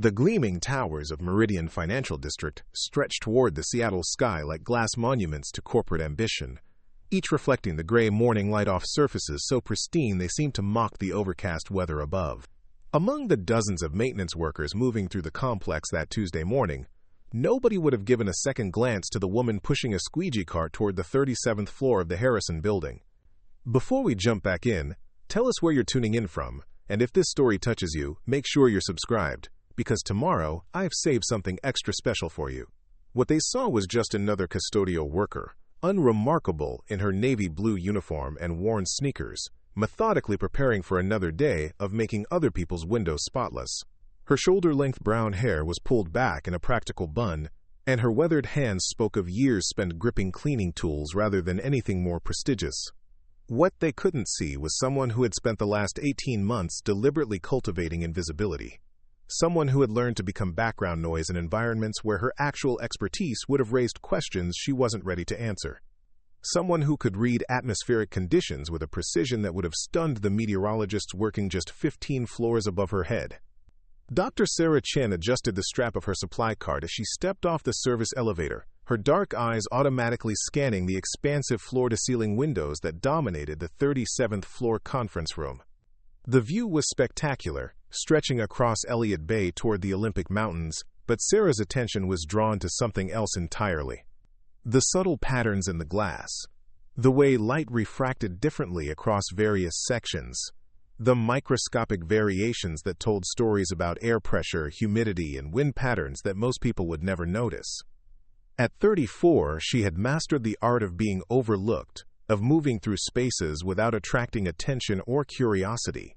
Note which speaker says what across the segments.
Speaker 1: The gleaming towers of Meridian Financial District stretch toward the Seattle sky like glass monuments to corporate ambition, each reflecting the gray morning light off surfaces so pristine they seem to mock the overcast weather above. Among the dozens of maintenance workers moving through the complex that Tuesday morning, nobody would have given a second glance to the woman pushing a squeegee cart toward the 37th floor of the Harrison building. Before we jump back in, tell us where you're tuning in from, and if this story touches you, make sure you're subscribed, because tomorrow I've saved something extra special for you. What they saw was just another custodial worker, unremarkable in her navy blue uniform and worn sneakers, methodically preparing for another day of making other people's windows spotless. Her shoulder-length brown hair was pulled back in a practical bun, and her weathered hands spoke of years spent gripping cleaning tools rather than anything more prestigious. What they couldn't see was someone who had spent the last 18 months deliberately cultivating invisibility. Someone who had learned to become background noise in environments where her actual expertise would have raised questions she wasn't ready to answer. Someone who could read atmospheric conditions with a precision that would have stunned the meteorologists working just 15 floors above her head. Dr. Sarah Chen adjusted the strap of her supply cart as she stepped off the service elevator, her dark eyes automatically scanning the expansive floor-to-ceiling windows that dominated the 37th floor conference room. The view was spectacular, stretching across Elliott Bay toward the Olympic Mountains, but Sarah's attention was drawn to something else entirely. The subtle patterns in the glass, the way light refracted differently across various sections, the microscopic variations that told stories about air pressure, humidity, and wind patterns that most people would never notice. At 34, she had mastered the art of being overlooked, of moving through spaces without attracting attention or curiosity.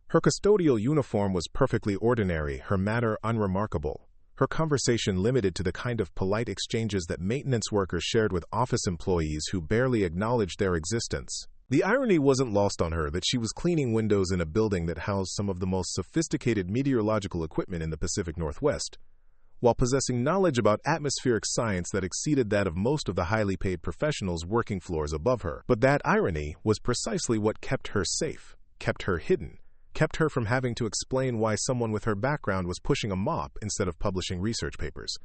Speaker 1: Her custodial uniform was perfectly ordinary, her manner unremarkable, her conversation limited to the kind of polite exchanges that maintenance workers shared with office employees who barely acknowledged their existence. The irony wasn't lost on her that she was cleaning windows in a building that housed some of the most sophisticated meteorological equipment in the Pacific Northwest, while possessing knowledge about atmospheric science that exceeded that of most of the highly paid professionals working floors above her. But that irony was precisely what kept her safe, kept her hidden, kept her from having to explain why someone with her background was pushing a mop instead of publishing research papers.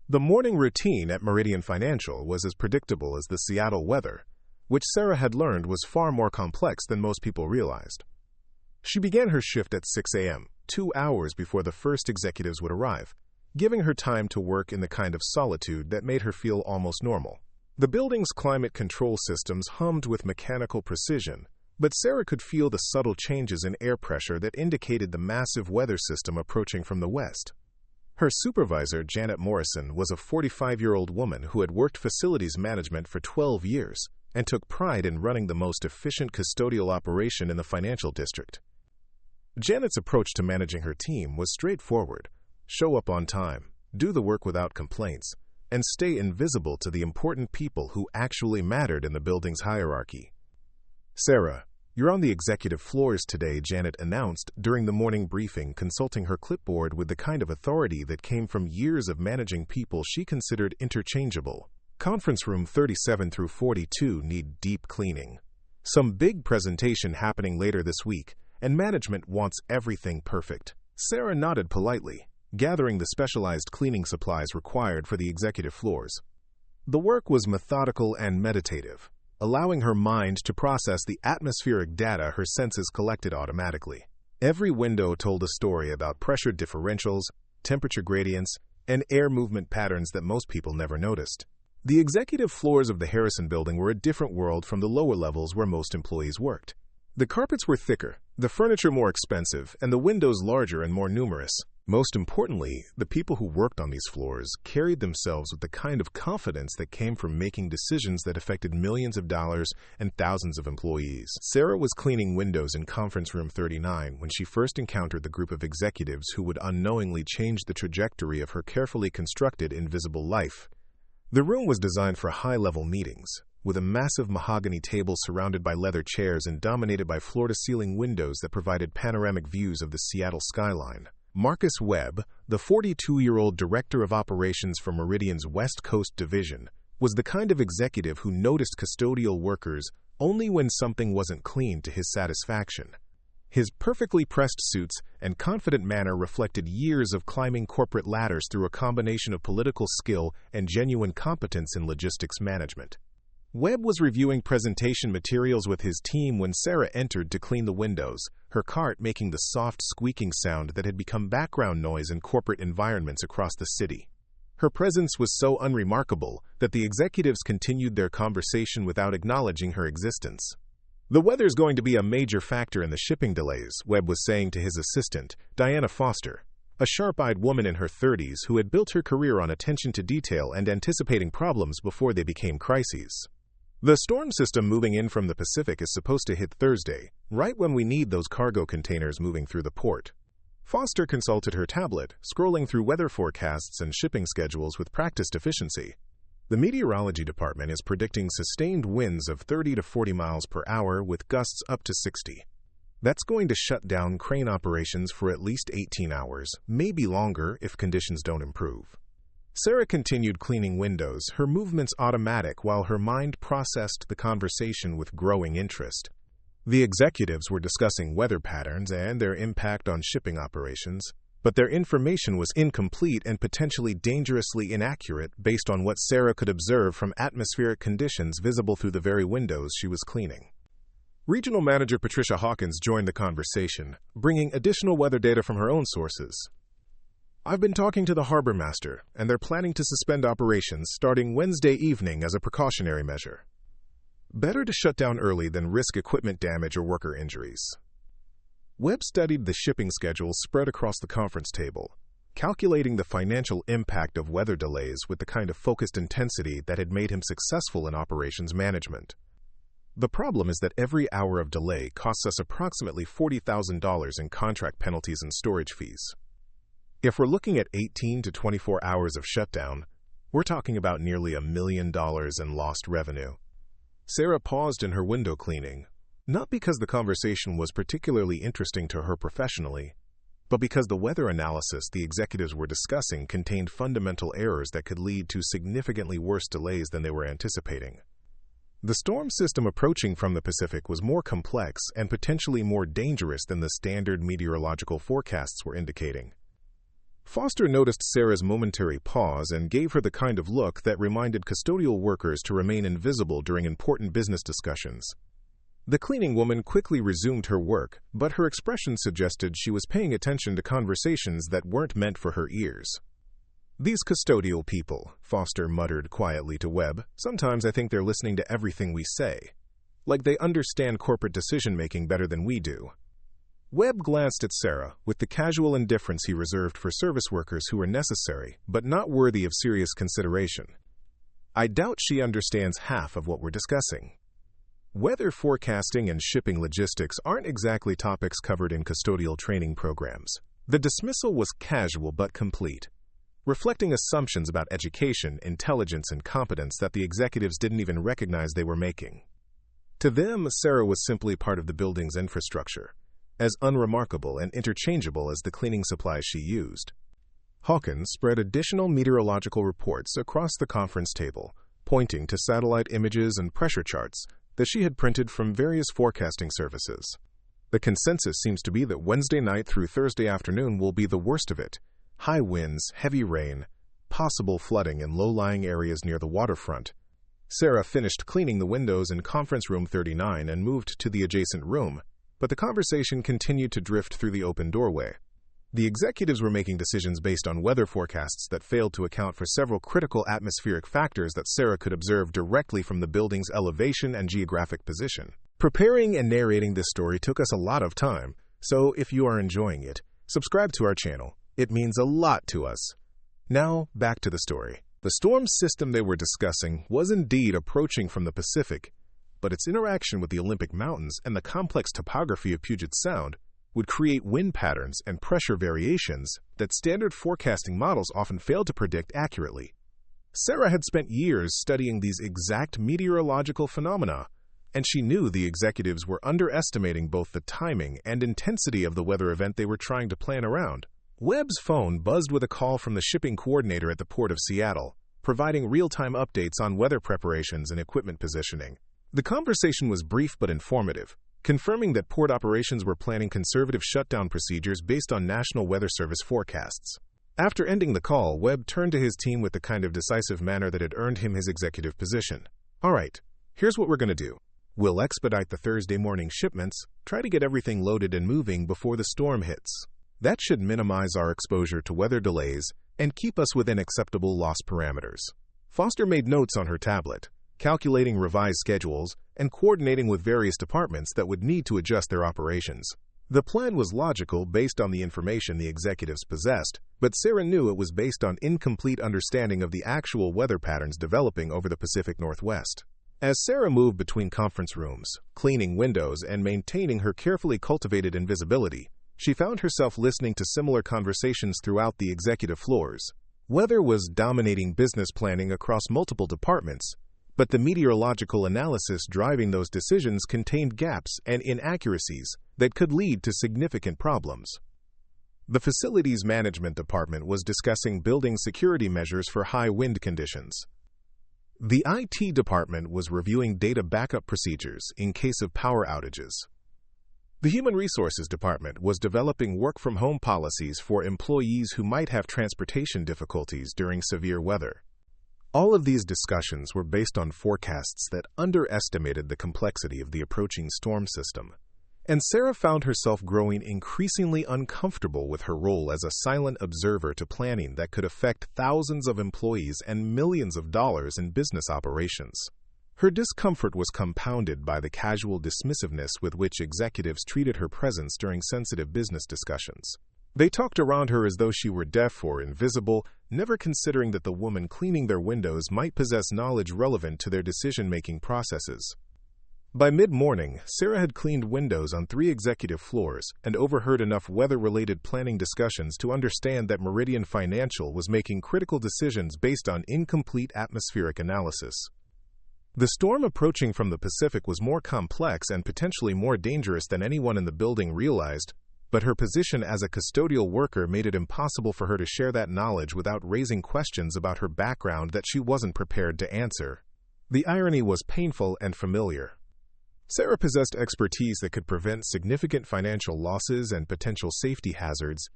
Speaker 1: The morning routine at Meridian Financial was as predictable as the Seattle weather, which Sarah had learned was far more complex than most people realized. She began her shift at 6 a.m., 2 hours before the first executives would arrive, giving her time to work in the kind of solitude that made her feel almost normal. The building's climate control systems hummed with mechanical precision, but Sarah could feel the subtle changes in air pressure that indicated the massive weather system approaching from the west. Her supervisor, Janet Morrison, was a 45-year-old woman who had worked facilities management for 12 years and took pride in running the most efficient custodial operation in the financial district. Janet's approach to managing her team was straightforward: show up on time, do the work without complaints, and stay invisible to the important people who actually mattered in the building's hierarchy. "Sarah, you're on the executive floors today," Janet announced during the morning briefing, consulting her clipboard with the kind of authority that came from years of managing people she considered interchangeable. "Conference room 37 through 42 need deep cleaning. Some big presentation happening later this week, and management wants everything perfect." Sarah nodded politely, gathering the specialized cleaning supplies required for the executive floors. The work was methodical and meditative, allowing her mind to process the atmospheric data her senses collected automatically. Every window told a story about pressure differentials, temperature gradients, and air movement patterns that most people never noticed. The executive floors of the Harrison building were a different world from the lower levels where most employees worked. The carpets were thicker, the furniture more expensive, and the windows larger and more numerous. Most importantly, the people who worked on these floors carried themselves with the kind of confidence that came from making decisions that affected millions of dollars and thousands of employees. Sarah was cleaning windows in conference room 39 when she first encountered the group of executives who would unknowingly change the trajectory of her carefully constructed invisible life. The room was designed for high-level meetings, with a massive mahogany table surrounded by leather chairs and dominated by floor-to-ceiling windows that provided panoramic views of the Seattle skyline. Marcus Webb, the 42-year-old director of operations for Meridian's West Coast division, was the kind of executive who noticed custodial workers only when something wasn't clean to his satisfaction. His perfectly pressed suits and confident manner reflected years of climbing corporate ladders through a combination of political skill and genuine competence in logistics management. Webb was reviewing presentation materials with his team when Sarah entered to clean the windows, her cart making the soft squeaking sound that had become background noise in corporate environments across the city. Her presence was so unremarkable that the executives continued their conversation without acknowledging her existence. "The weather's going to be a major factor in the shipping delays," Webb was saying to his assistant, Diana Foster, a sharp-eyed woman in her 30s who had built her career on attention to detail and anticipating problems before they became crises. "The storm system moving in from the Pacific is supposed to hit Thursday, right when we need those cargo containers moving through the port." Foster consulted her tablet, scrolling through weather forecasts and shipping schedules with practiced efficiency. "The meteorology department is predicting sustained winds of 30 to 40 miles per hour with gusts up to 60. That's going to shut down crane operations for at least 18 hours, maybe longer if conditions don't improve." Sarah continued cleaning windows, her movements automatic while her mind processed the conversation with growing interest. The executives were discussing weather patterns and their impact on shipping operations, but their information was incomplete and potentially dangerously inaccurate based on what Sarah could observe from atmospheric conditions visible through the very windows she was cleaning. Regional Manager Patricia Hawkins joined the conversation, bringing additional weather data from her own sources. "I've been talking to the harbor master, and they're planning to suspend operations starting Wednesday evening as a precautionary measure. Better to shut down early than risk equipment damage or worker injuries." Webb studied the shipping schedules spread across the conference table, calculating the financial impact of weather delays with the kind of focused intensity that had made him successful in operations management. "The problem is that every hour of delay costs us approximately $40,000 in contract penalties and storage fees. If we're looking at 18 to 24 hours of shutdown, we're talking about nearly $1 million in lost revenue." Sarah paused in her window cleaning, not because the conversation was particularly interesting to her professionally, but because the weather analysis the executives were discussing contained fundamental errors that could lead to significantly worse delays than they were anticipating. The storm system approaching from the Pacific was more complex and potentially more dangerous than the standard meteorological forecasts were indicating. Foster noticed Sarah's momentary pause and gave her the kind of look that reminded custodial workers to remain invisible during important business discussions. The cleaning woman quickly resumed her work, but her expression suggested she was paying attention to conversations that weren't meant for her ears. "These custodial people," Foster muttered quietly to Webb, "sometimes I think they're listening to everything we say. Like they understand corporate decision-making better than we do." Webb glanced at Sarah with the casual indifference he reserved for service workers who were necessary, but not worthy of serious consideration. "I doubt she understands half of what we're discussing." Weather forecasting and shipping logistics aren't exactly topics covered in custodial training programs. The dismissal was casual but complete, reflecting assumptions about education, intelligence, and competence that the executives didn't even recognize they were making. To them, Sarah was simply part of the building's infrastructure, as unremarkable and interchangeable as the cleaning supplies she used. Hawkins spread additional meteorological reports across the conference table, pointing to satellite images and pressure charts that she had printed from various forecasting services. The consensus seems to be that Wednesday night through Thursday afternoon will be the worst of it. High winds, heavy rain, possible flooding in low-lying areas near the waterfront. Sarah finished cleaning the windows in conference room 39 and moved to the adjacent room, but the conversation continued to drift through the open doorway. The executives were making decisions based on weather forecasts that failed to account for several critical atmospheric factors that Sarah could observe directly from the building's elevation and geographic position. Preparing and narrating this story took us a lot of time, so if you are enjoying it, subscribe to our channel. It means a lot to us. Now, back to the story. The storm system they were discussing was indeed approaching from the Pacific, but its interaction with the Olympic Mountains and the complex topography of Puget Sound would create wind patterns and pressure variations that standard forecasting models often failed to predict accurately. Sarah had spent years studying these exact meteorological phenomena, and she knew the executives were underestimating both the timing and intensity of the weather event they were trying to plan around. Webb's phone buzzed with a call from the shipping coordinator at the Port of Seattle, providing real-time updates on weather preparations and equipment positioning. The conversation was brief but informative, confirming that port operations were planning conservative shutdown procedures based on National Weather Service forecasts. After ending the call, Webb turned to his team with the kind of decisive manner that had earned him his executive position. "All right, here's what we're going to do. We'll expedite the Thursday morning shipments, try to get everything loaded and moving before the storm hits. That should minimize our exposure to weather delays and keep us within acceptable loss parameters." Foster made notes on her tablet, calculating revised schedules and coordinating with various departments that would need to adjust their operations. The plan was logical based on the information the executives possessed, but Sarah knew it was based on incomplete understanding of the actual weather patterns developing over the Pacific Northwest. As Sarah moved between conference rooms, cleaning windows and maintaining her carefully cultivated invisibility, she found herself listening to similar conversations throughout the executive floors. Weather was dominating business planning across multiple departments, but the meteorological analysis driving those decisions contained gaps and inaccuracies that could lead to significant problems. The Facilities Management Department was discussing building security measures for high wind conditions. The IT department was reviewing data backup procedures in case of power outages. The Human Resources Department was developing work-from-home policies for employees who might have transportation difficulties during severe weather. All of these discussions were based on forecasts that underestimated the complexity of the approaching storm system, and Sarah found herself growing increasingly uncomfortable with her role as a silent observer to planning that could affect thousands of employees and millions of dollars in business operations. Her discomfort was compounded by the casual dismissiveness with which executives treated her presence during sensitive business discussions. They talked around her as though she were deaf or invisible, never considering that the woman cleaning their windows might possess knowledge relevant to their decision-making processes. By mid-morning, Sarah had cleaned windows on 3 executive floors and overheard enough weather-related planning discussions to understand that Meridian Financial was making critical decisions based on incomplete atmospheric analysis. The storm approaching from the Pacific was more complex and potentially more dangerous than anyone in the building realized, but her position as a custodial worker made it impossible for her to share that knowledge without raising questions about her background that she wasn't prepared to answer. The irony was painful and familiar. Sarah possessed expertise that could prevent significant financial losses and potential safety hazards,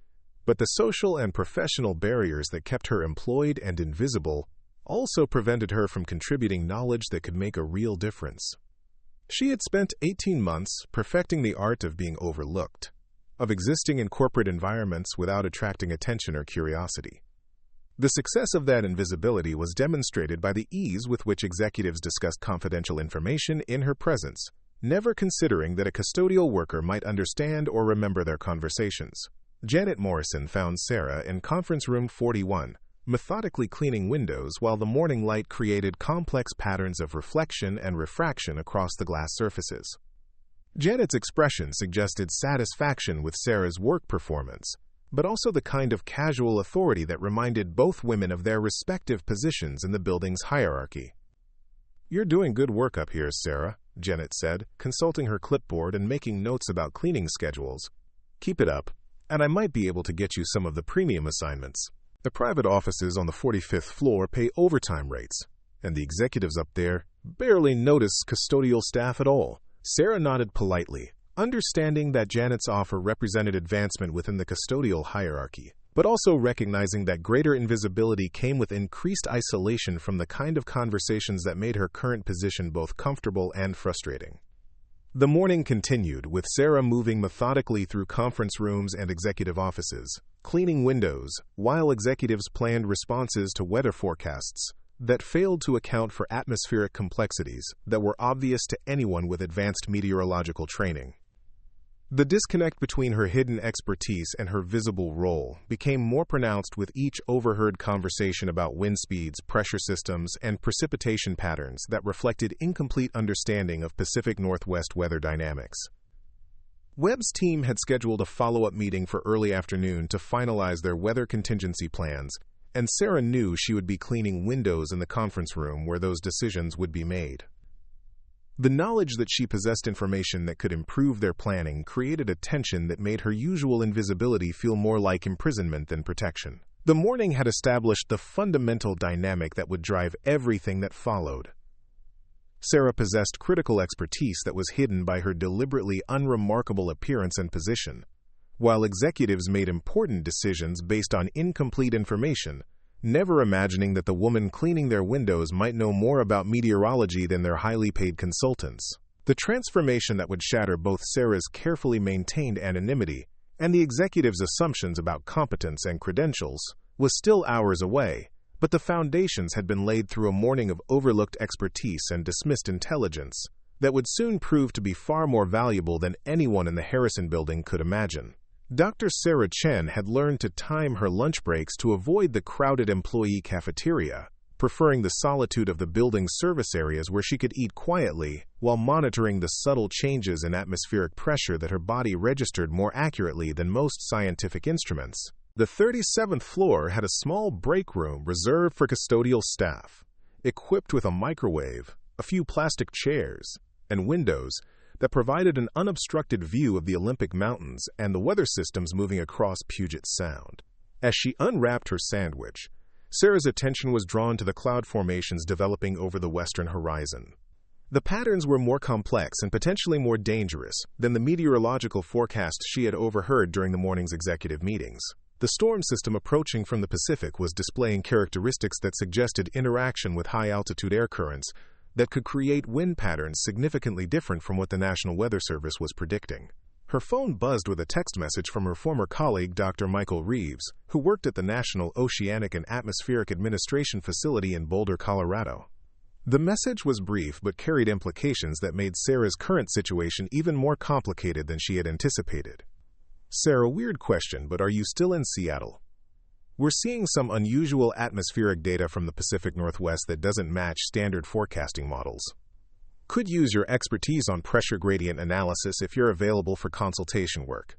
Speaker 1: but the social and professional barriers that kept her employed and invisible also prevented her from contributing knowledge that could make a real difference. She had spent 18 months perfecting the art of being overlooked, of existing in corporate environments without attracting attention or curiosity. The success of that invisibility was demonstrated by the ease with which executives discussed confidential information in her presence, never considering that a custodial worker might understand or remember their conversations. Janet Morrison found Sarah in conference room 41, methodically cleaning windows while the morning light created complex patterns of reflection and refraction across the glass surfaces. Janet's expression suggested satisfaction with Sarah's work performance, but also the kind of casual authority that reminded both women of their respective positions in the building's hierarchy. "You're doing good work up here, Sarah," Janet said, consulting her clipboard and making notes about cleaning schedules. "Keep it up, and I might be able to get you some of the premium assignments. The private offices on the 45th floor pay overtime rates, and the executives up there barely notice custodial staff at all." Sarah nodded politely, understanding that Janet's offer represented advancement within the custodial hierarchy, but also recognizing that greater invisibility came with increased isolation from the kind of conversations that made her current position both comfortable and frustrating. The morning continued, with Sarah moving methodically through conference rooms and executive offices, cleaning windows, while executives planned responses to weather forecasts that failed to account for atmospheric complexities that were obvious to anyone with advanced meteorological training. The disconnect between her hidden expertise and her visible role became more pronounced with each overheard conversation about wind speeds, pressure systems, and precipitation patterns that reflected incomplete understanding of Pacific Northwest weather dynamics. Webb's team had scheduled a follow-up meeting for early afternoon to finalize their weather contingency plans, and Sarah knew she would be cleaning windows in the conference room where those decisions would be made. The knowledge that she possessed information that could improve their planning created a tension that made her usual invisibility feel more like imprisonment than protection. The morning had established the fundamental dynamic that would drive everything that followed. Sarah possessed critical expertise that was hidden by her deliberately unremarkable appearance and position. While executives made important decisions based on incomplete information, never imagining that the woman cleaning their windows might know more about meteorology than their highly paid consultants. The transformation that would shatter both Sarah's carefully maintained anonymity and the executive's assumptions about competence and credentials was still hours away, but the foundations had been laid through a morning of overlooked expertise and dismissed intelligence that would soon prove to be far more valuable than anyone in the Harrison building could imagine. Dr. Sarah Chen had learned to time her lunch breaks to avoid the crowded employee cafeteria, preferring the solitude of the building's service areas where she could eat quietly while monitoring the subtle changes in atmospheric pressure that her body registered more accurately than most scientific instruments. The 37th floor had a small break room reserved for custodial staff, equipped with a microwave, a few plastic chairs, and windows that provided an unobstructed view of the Olympic Mountains and the weather systems moving across Puget Sound. As she unwrapped her sandwich, Sarah's attention was drawn to the cloud formations developing over the western horizon. The patterns were more complex and potentially more dangerous than the meteorological forecasts she had overheard during the morning's executive meetings. The storm system approaching from the Pacific was displaying characteristics that suggested interaction with high-altitude air currents that could create wind patterns significantly different from what the National Weather Service was predicting. Her phone buzzed with a text message from her former colleague, Dr. Michael Reeves, who worked at the National Oceanic and Atmospheric Administration facility in Boulder, Colorado. The message was brief but carried implications that made Sarah's current situation even more complicated than she had anticipated. "Sarah, weird question, but are you still in Seattle? We're seeing some unusual atmospheric data from the Pacific Northwest that doesn't match standard forecasting models. Could use your expertise on pressure gradient analysis if you're available for consultation work."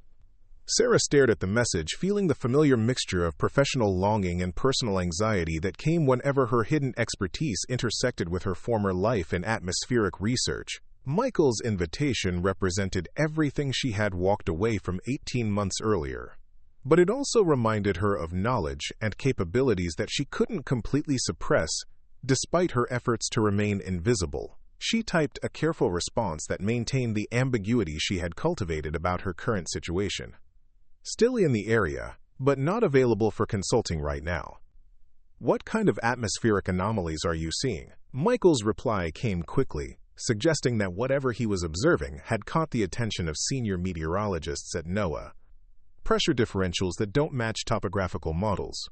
Speaker 1: Sarah stared at the message, feeling the familiar mixture of professional longing and personal anxiety that came whenever her hidden expertise intersected with her former life in atmospheric research. Michael's invitation represented everything she had walked away from 18 months earlier. But it also reminded her of knowledge and capabilities that she couldn't completely suppress, despite her efforts to remain invisible. She typed a careful response that maintained the ambiguity she had cultivated about her current situation. "Still in the area, but not available for consulting right now. What kind of atmospheric anomalies are you seeing?" Michael's reply came quickly, suggesting that whatever he was observing had caught the attention of senior meteorologists at NOAA. Pressure differentials that don't match topographical models.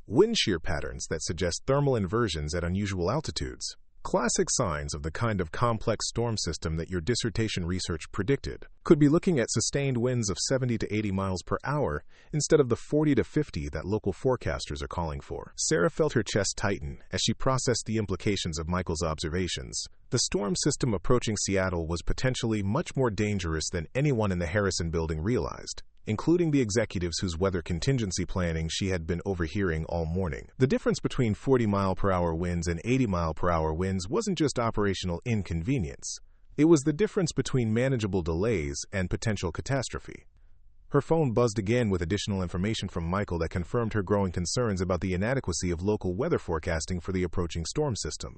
Speaker 1: Wind shear patterns that suggest thermal inversions at unusual altitudes. Classic signs of the kind of complex storm system that your dissertation research predicted. Could be looking at sustained winds of 70 to 80 miles per hour instead of the 40 to 50 that local forecasters are calling for. Sarah felt her chest tighten as she processed the implications of Michael's observations. The storm system approaching Seattle was potentially much more dangerous than anyone in the Harrison building realized, including the executives whose weather contingency planning she had been overhearing all morning. The difference between 40-mile-per-hour winds and 80-mile-per-hour winds wasn't just operational inconvenience. It was the difference between manageable delays and potential catastrophe. Her phone buzzed again with additional information from Michael that confirmed her growing concerns about the inadequacy of local weather forecasting for the approaching storm system.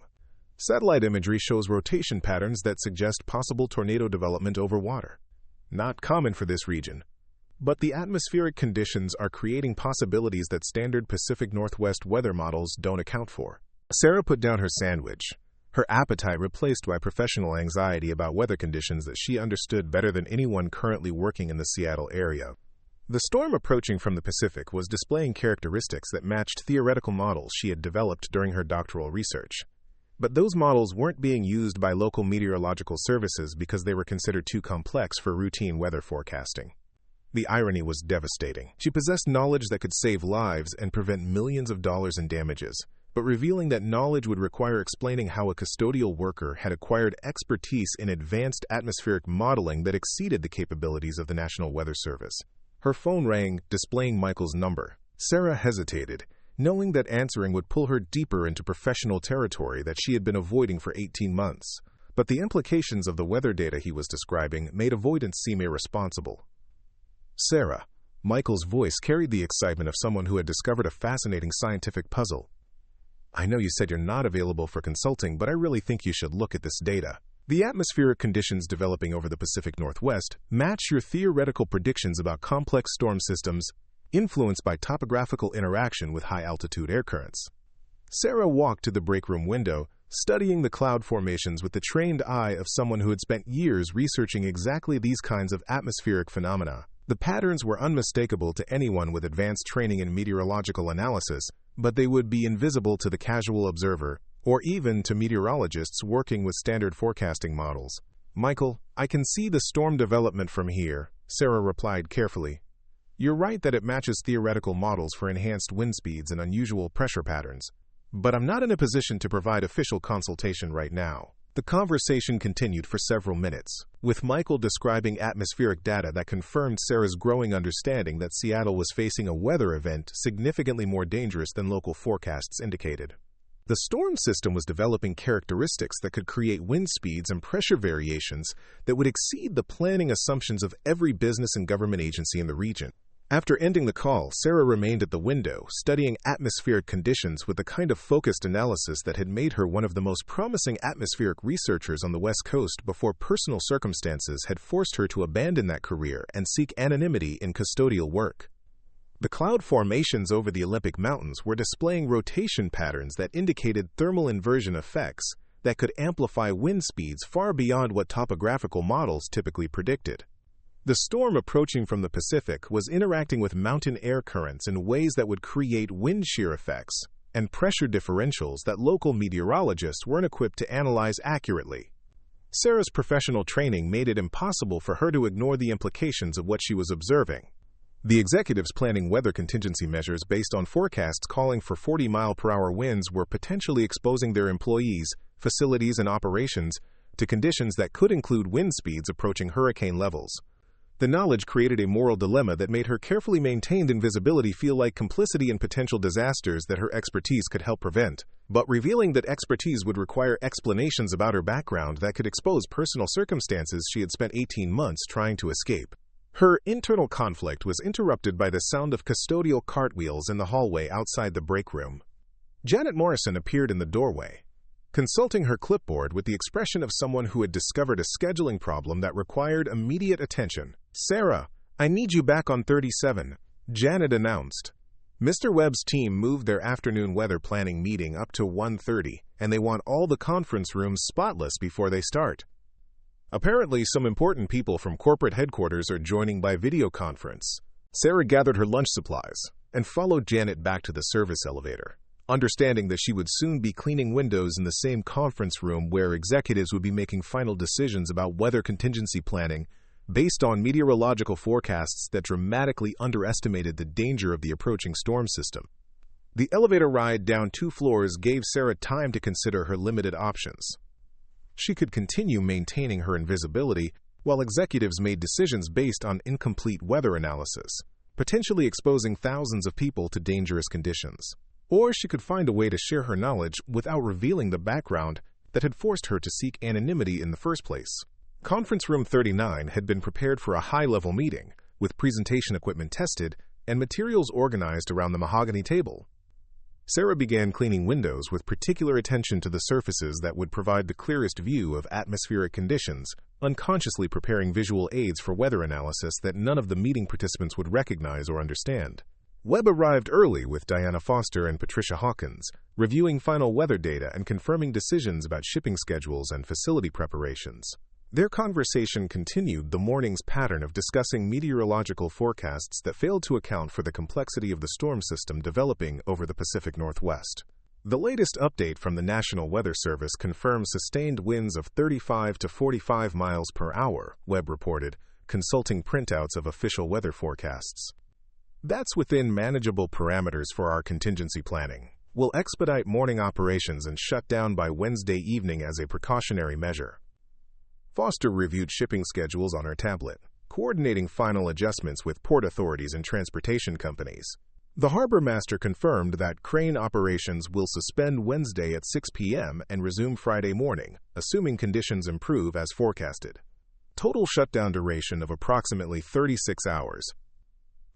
Speaker 1: Satellite imagery shows rotation patterns that suggest possible tornado development over water. Not common for this region, but the atmospheric conditions are creating possibilities that standard Pacific Northwest weather models don't account for. Sarah put down her sandwich, her appetite replaced by professional anxiety about weather conditions that she understood better than anyone currently working in the Seattle area. The storm approaching from the Pacific was displaying characteristics that matched theoretical models she had developed during her doctoral research. But those models weren't being used by local meteorological services because they were considered too complex for routine weather forecasting. The irony was devastating. She possessed knowledge that could save lives and prevent millions of dollars in damages, but revealing that knowledge would require explaining how a custodial worker had acquired expertise in advanced atmospheric modeling that exceeded the capabilities of the National Weather Service. Her phone rang, displaying Michael's number. Sarah hesitated, knowing that answering would pull her deeper into professional territory that she had been avoiding for 18 months. But the implications of the weather data he was describing made avoidance seem irresponsible. "Sarah," Michael's voice carried the excitement of someone who had discovered a fascinating scientific puzzle. I know you said you're not available for consulting, but I really think you should look at this data. The atmospheric conditions developing over the Pacific Northwest match your theoretical predictions about complex storm systems influenced by topographical interaction with high-altitude air currents. Sarah walked to the break room window, studying the cloud formations with the trained eye of someone who had spent years researching exactly these kinds of atmospheric phenomena. The patterns were unmistakable to anyone with advanced training in meteorological analysis, but they would be invisible to the casual observer, or even to meteorologists working with standard forecasting models. Michael, I can see the storm development from here, Sarah replied carefully. You're right that it matches theoretical models for enhanced wind speeds and unusual pressure patterns, but I'm not in a position to provide official consultation right now. The conversation continued for several minutes, with Michael describing atmospheric data that confirmed Sarah's growing understanding that Seattle was facing a weather event significantly more dangerous than local forecasts indicated. The storm system was developing characteristics that could create wind speeds and pressure variations that would exceed the planning assumptions of every business and government agency in the region. After ending the call, Sarah remained at the window, studying atmospheric conditions with the kind of focused analysis that had made her one of the most promising atmospheric researchers on the West Coast before personal circumstances had forced her to abandon that career and seek anonymity in custodial work. The cloud formations over the Olympic Mountains were displaying rotation patterns that indicated thermal inversion effects that could amplify wind speeds far beyond what topographical models typically predicted. The storm approaching from the Pacific was interacting with mountain air currents in ways that would create wind shear effects and pressure differentials that local meteorologists weren't equipped to analyze accurately. Sarah's professional training made it impossible for her to ignore the implications of what she was observing. The executives planning weather contingency measures based on forecasts calling for 40-mile-per-hour winds were potentially exposing their employees, facilities, and operations to conditions that could include wind speeds approaching hurricane levels. The knowledge created a moral dilemma that made her carefully maintained invisibility feel like complicity in potential disasters that her expertise could help prevent, but revealing that expertise would require explanations about her background that could expose personal circumstances she had spent 18 months trying to escape. Her internal conflict was interrupted by the sound of custodial cartwheels in the hallway outside the break room. Janet Morrison appeared in the doorway, consulting her clipboard with the expression of someone who had discovered a scheduling problem that required immediate attention. Sarah, I need you back on 37, Janet announced. Mr. Webb's team moved their afternoon weather planning meeting up to 1:30, and they want all the conference rooms spotless before they start. Apparently, some important people from corporate headquarters are joining by video conference. Sarah gathered her lunch supplies and followed Janet back to the service elevator, understanding that she would soon be cleaning windows in the same conference room where executives would be making final decisions about weather contingency planning based on meteorological forecasts that dramatically underestimated the danger of the approaching storm system. The elevator ride down 2 floors gave Sarah time to consider her limited options. She could continue maintaining her invisibility while executives made decisions based on incomplete weather analysis, potentially exposing thousands of people to dangerous conditions. Or she could find a way to share her knowledge without revealing the background that had forced her to seek anonymity in the first place. Conference Room 39 had been prepared for a high-level meeting, with presentation equipment tested and materials organized around the mahogany table. Sarah began cleaning windows with particular attention to the surfaces that would provide the clearest view of atmospheric conditions, unconsciously preparing visual aids for weather analysis that none of the meeting participants would recognize or understand. Webb arrived early with Diana Foster and Patricia Hawkins, reviewing final weather data and confirming decisions about shipping schedules and facility preparations. Their conversation continued the morning's pattern of discussing meteorological forecasts that failed to account for the complexity of the storm system developing over the Pacific Northwest. The latest update from the National Weather Service confirms sustained winds of 35 to 45 miles per hour, Webb reported, consulting printouts of official weather forecasts. That's within manageable parameters for our contingency planning. We'll expedite morning operations and shut down by Wednesday evening as a precautionary measure. Foster reviewed shipping schedules on her tablet, coordinating final adjustments with port authorities and transportation companies. The harbor master confirmed that crane operations will suspend Wednesday at 6 p.m. and resume Friday morning, assuming conditions improve as forecasted. Total shutdown duration of approximately 36 hours.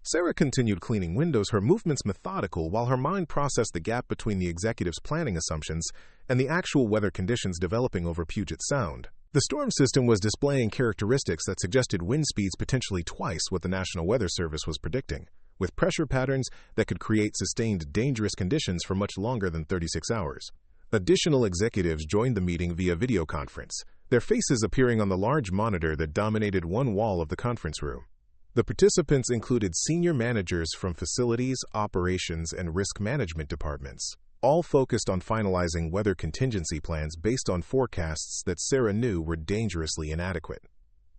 Speaker 1: Sarah continued cleaning windows, her movements methodical, while her mind processed the gap between the executive's planning assumptions and the actual weather conditions developing over Puget Sound. The storm system was displaying characteristics that suggested wind speeds potentially twice what the National Weather Service was predicting, with pressure patterns that could create sustained dangerous conditions for much longer than 36 hours. Additional executives joined the meeting via video conference, their faces appearing on the large monitor that dominated one wall of the conference room. The participants included senior managers from facilities, operations, and risk management departments, all focused on finalizing weather contingency plans based on forecasts that Sarah knew were dangerously inadequate.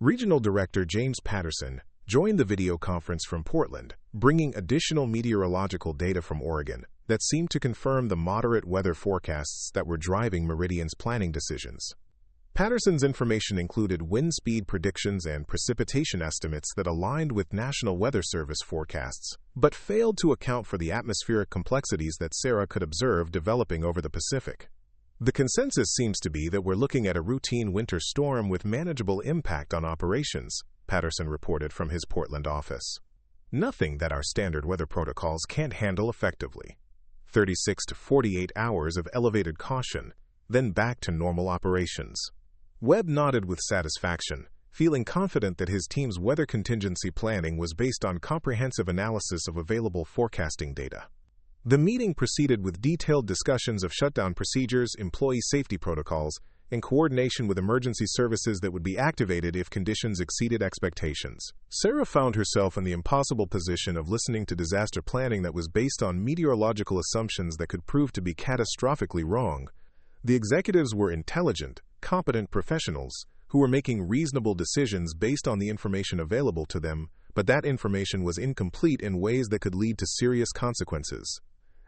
Speaker 1: Regional Director James Patterson joined the video conference from Portland, bringing additional meteorological data from Oregon that seemed to confirm the moderate weather forecasts that were driving Meridian's planning decisions. Patterson's information included wind speed predictions and precipitation estimates that aligned with National Weather Service forecasts, but failed to account for the atmospheric complexities that Sarah could observe developing over the Pacific. The consensus seems to be that we're looking at a routine winter storm with manageable impact on operations, Patterson reported from his Portland office. Nothing that our standard weather protocols can't handle effectively. 36 to 48 hours of elevated caution, then back to normal operations. Webb nodded with satisfaction, feeling confident that his team's weather contingency planning was based on comprehensive analysis of available forecasting data. The meeting proceeded with detailed discussions of shutdown procedures, employee safety protocols, and coordination with emergency services that would be activated if conditions exceeded expectations. Sarah found herself in the impossible position of listening to disaster planning that was based on meteorological assumptions that could prove to be catastrophically wrong. The executives were intelligent, competent professionals who were making reasonable decisions based on the information available to them, but that information was incomplete in ways that could lead to serious consequences.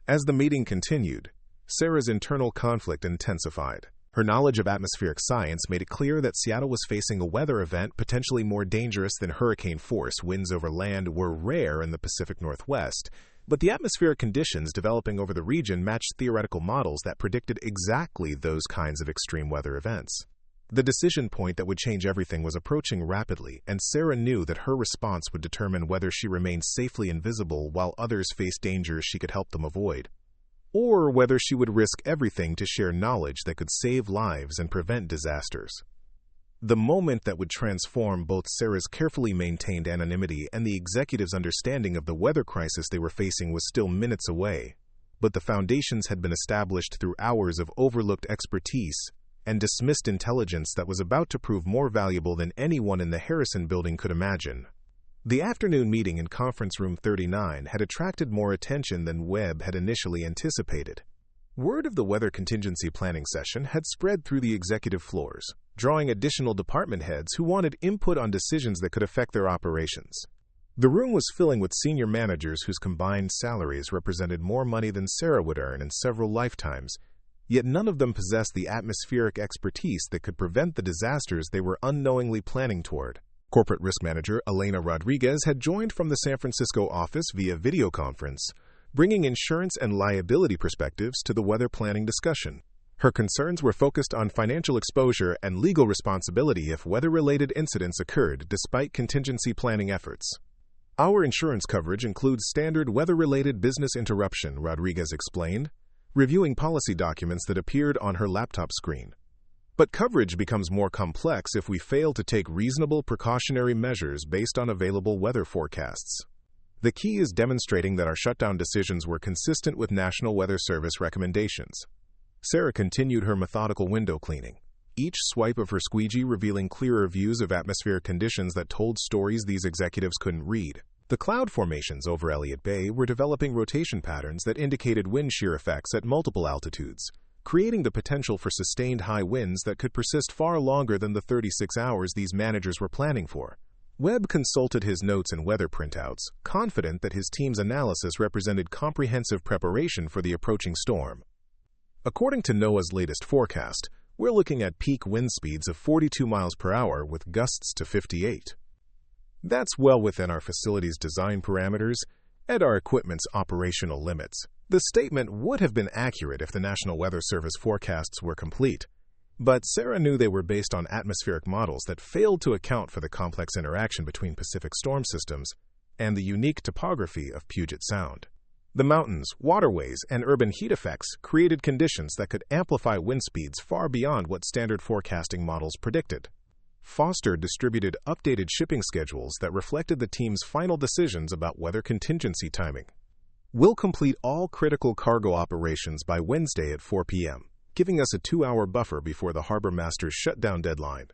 Speaker 1: As the meeting continued, Sarah's internal conflict intensified. Her knowledge of atmospheric science made it clear that Seattle was facing a weather event potentially more dangerous than hurricane-force winds over land were rare in the Pacific Northwest, but the atmospheric conditions developing over the region matched theoretical models that predicted exactly those kinds of extreme weather events. The decision point that would change everything was approaching rapidly, and Sarah knew that her response would determine whether she remained safely invisible while others faced dangers she could help them avoid, or whether she would risk everything to share knowledge that could save lives and prevent disasters. The moment that would transform both Sarah's carefully maintained anonymity and the executive's understanding of the weather crisis they were facing was still minutes away, but the foundations had been established through hours of overlooked expertise and dismissed intelligence that was about to prove more valuable than anyone in the Harrison Building could imagine. The afternoon meeting in Conference Room 39 had attracted more attention than Webb had initially anticipated. Word of the weather contingency planning session had spread through the executive floors, drawing additional department heads who wanted input on decisions that could affect their operations. The room was filling with senior managers whose combined salaries represented more money than Sarah would earn in several lifetimes, yet none of them possessed the atmospheric expertise that could prevent the disasters they were unknowingly planning toward. Corporate Risk Manager Elena Rodriguez had joined from the San Francisco office via video conference, bringing insurance and liability perspectives to the weather planning discussion. Her concerns were focused on financial exposure and legal responsibility if weather-related incidents occurred despite contingency planning efforts. Our insurance coverage includes standard weather-related business interruption, Rodriguez explained, reviewing policy documents that appeared on her laptop screen. But coverage becomes more complex if we fail to take reasonable precautionary measures based on available weather forecasts. The key is demonstrating that our shutdown decisions were consistent with National Weather Service recommendations. Sarah continued her methodical window cleaning, each swipe of her squeegee revealing clearer views of atmospheric conditions that told stories these executives couldn't read. The cloud formations over Elliott Bay were developing rotation patterns that indicated wind shear effects at multiple altitudes, creating the potential for sustained high winds that could persist far longer than the 36 hours these managers were planning for. Webb consulted his notes and weather printouts, confident that his team's analysis represented comprehensive preparation for the approaching storm. According to NOAA's latest forecast, we're looking at peak wind speeds of 42 miles per hour with gusts to 58. That's well within our facility's design parameters and our equipment's operational limits. The statement would have been accurate if the National Weather Service forecasts were complete, but Sarah knew they were based on atmospheric models that failed to account for the complex interaction between Pacific storm systems and the unique topography of Puget Sound. The mountains, waterways, and urban heat effects created conditions that could amplify wind speeds far beyond what standard forecasting models predicted. Foster distributed updated shipping schedules that reflected the team's final decisions about weather contingency timing. "We'll complete all critical cargo operations by Wednesday at 4 p.m., giving us a 2-hour buffer before the harbor master's shutdown deadline.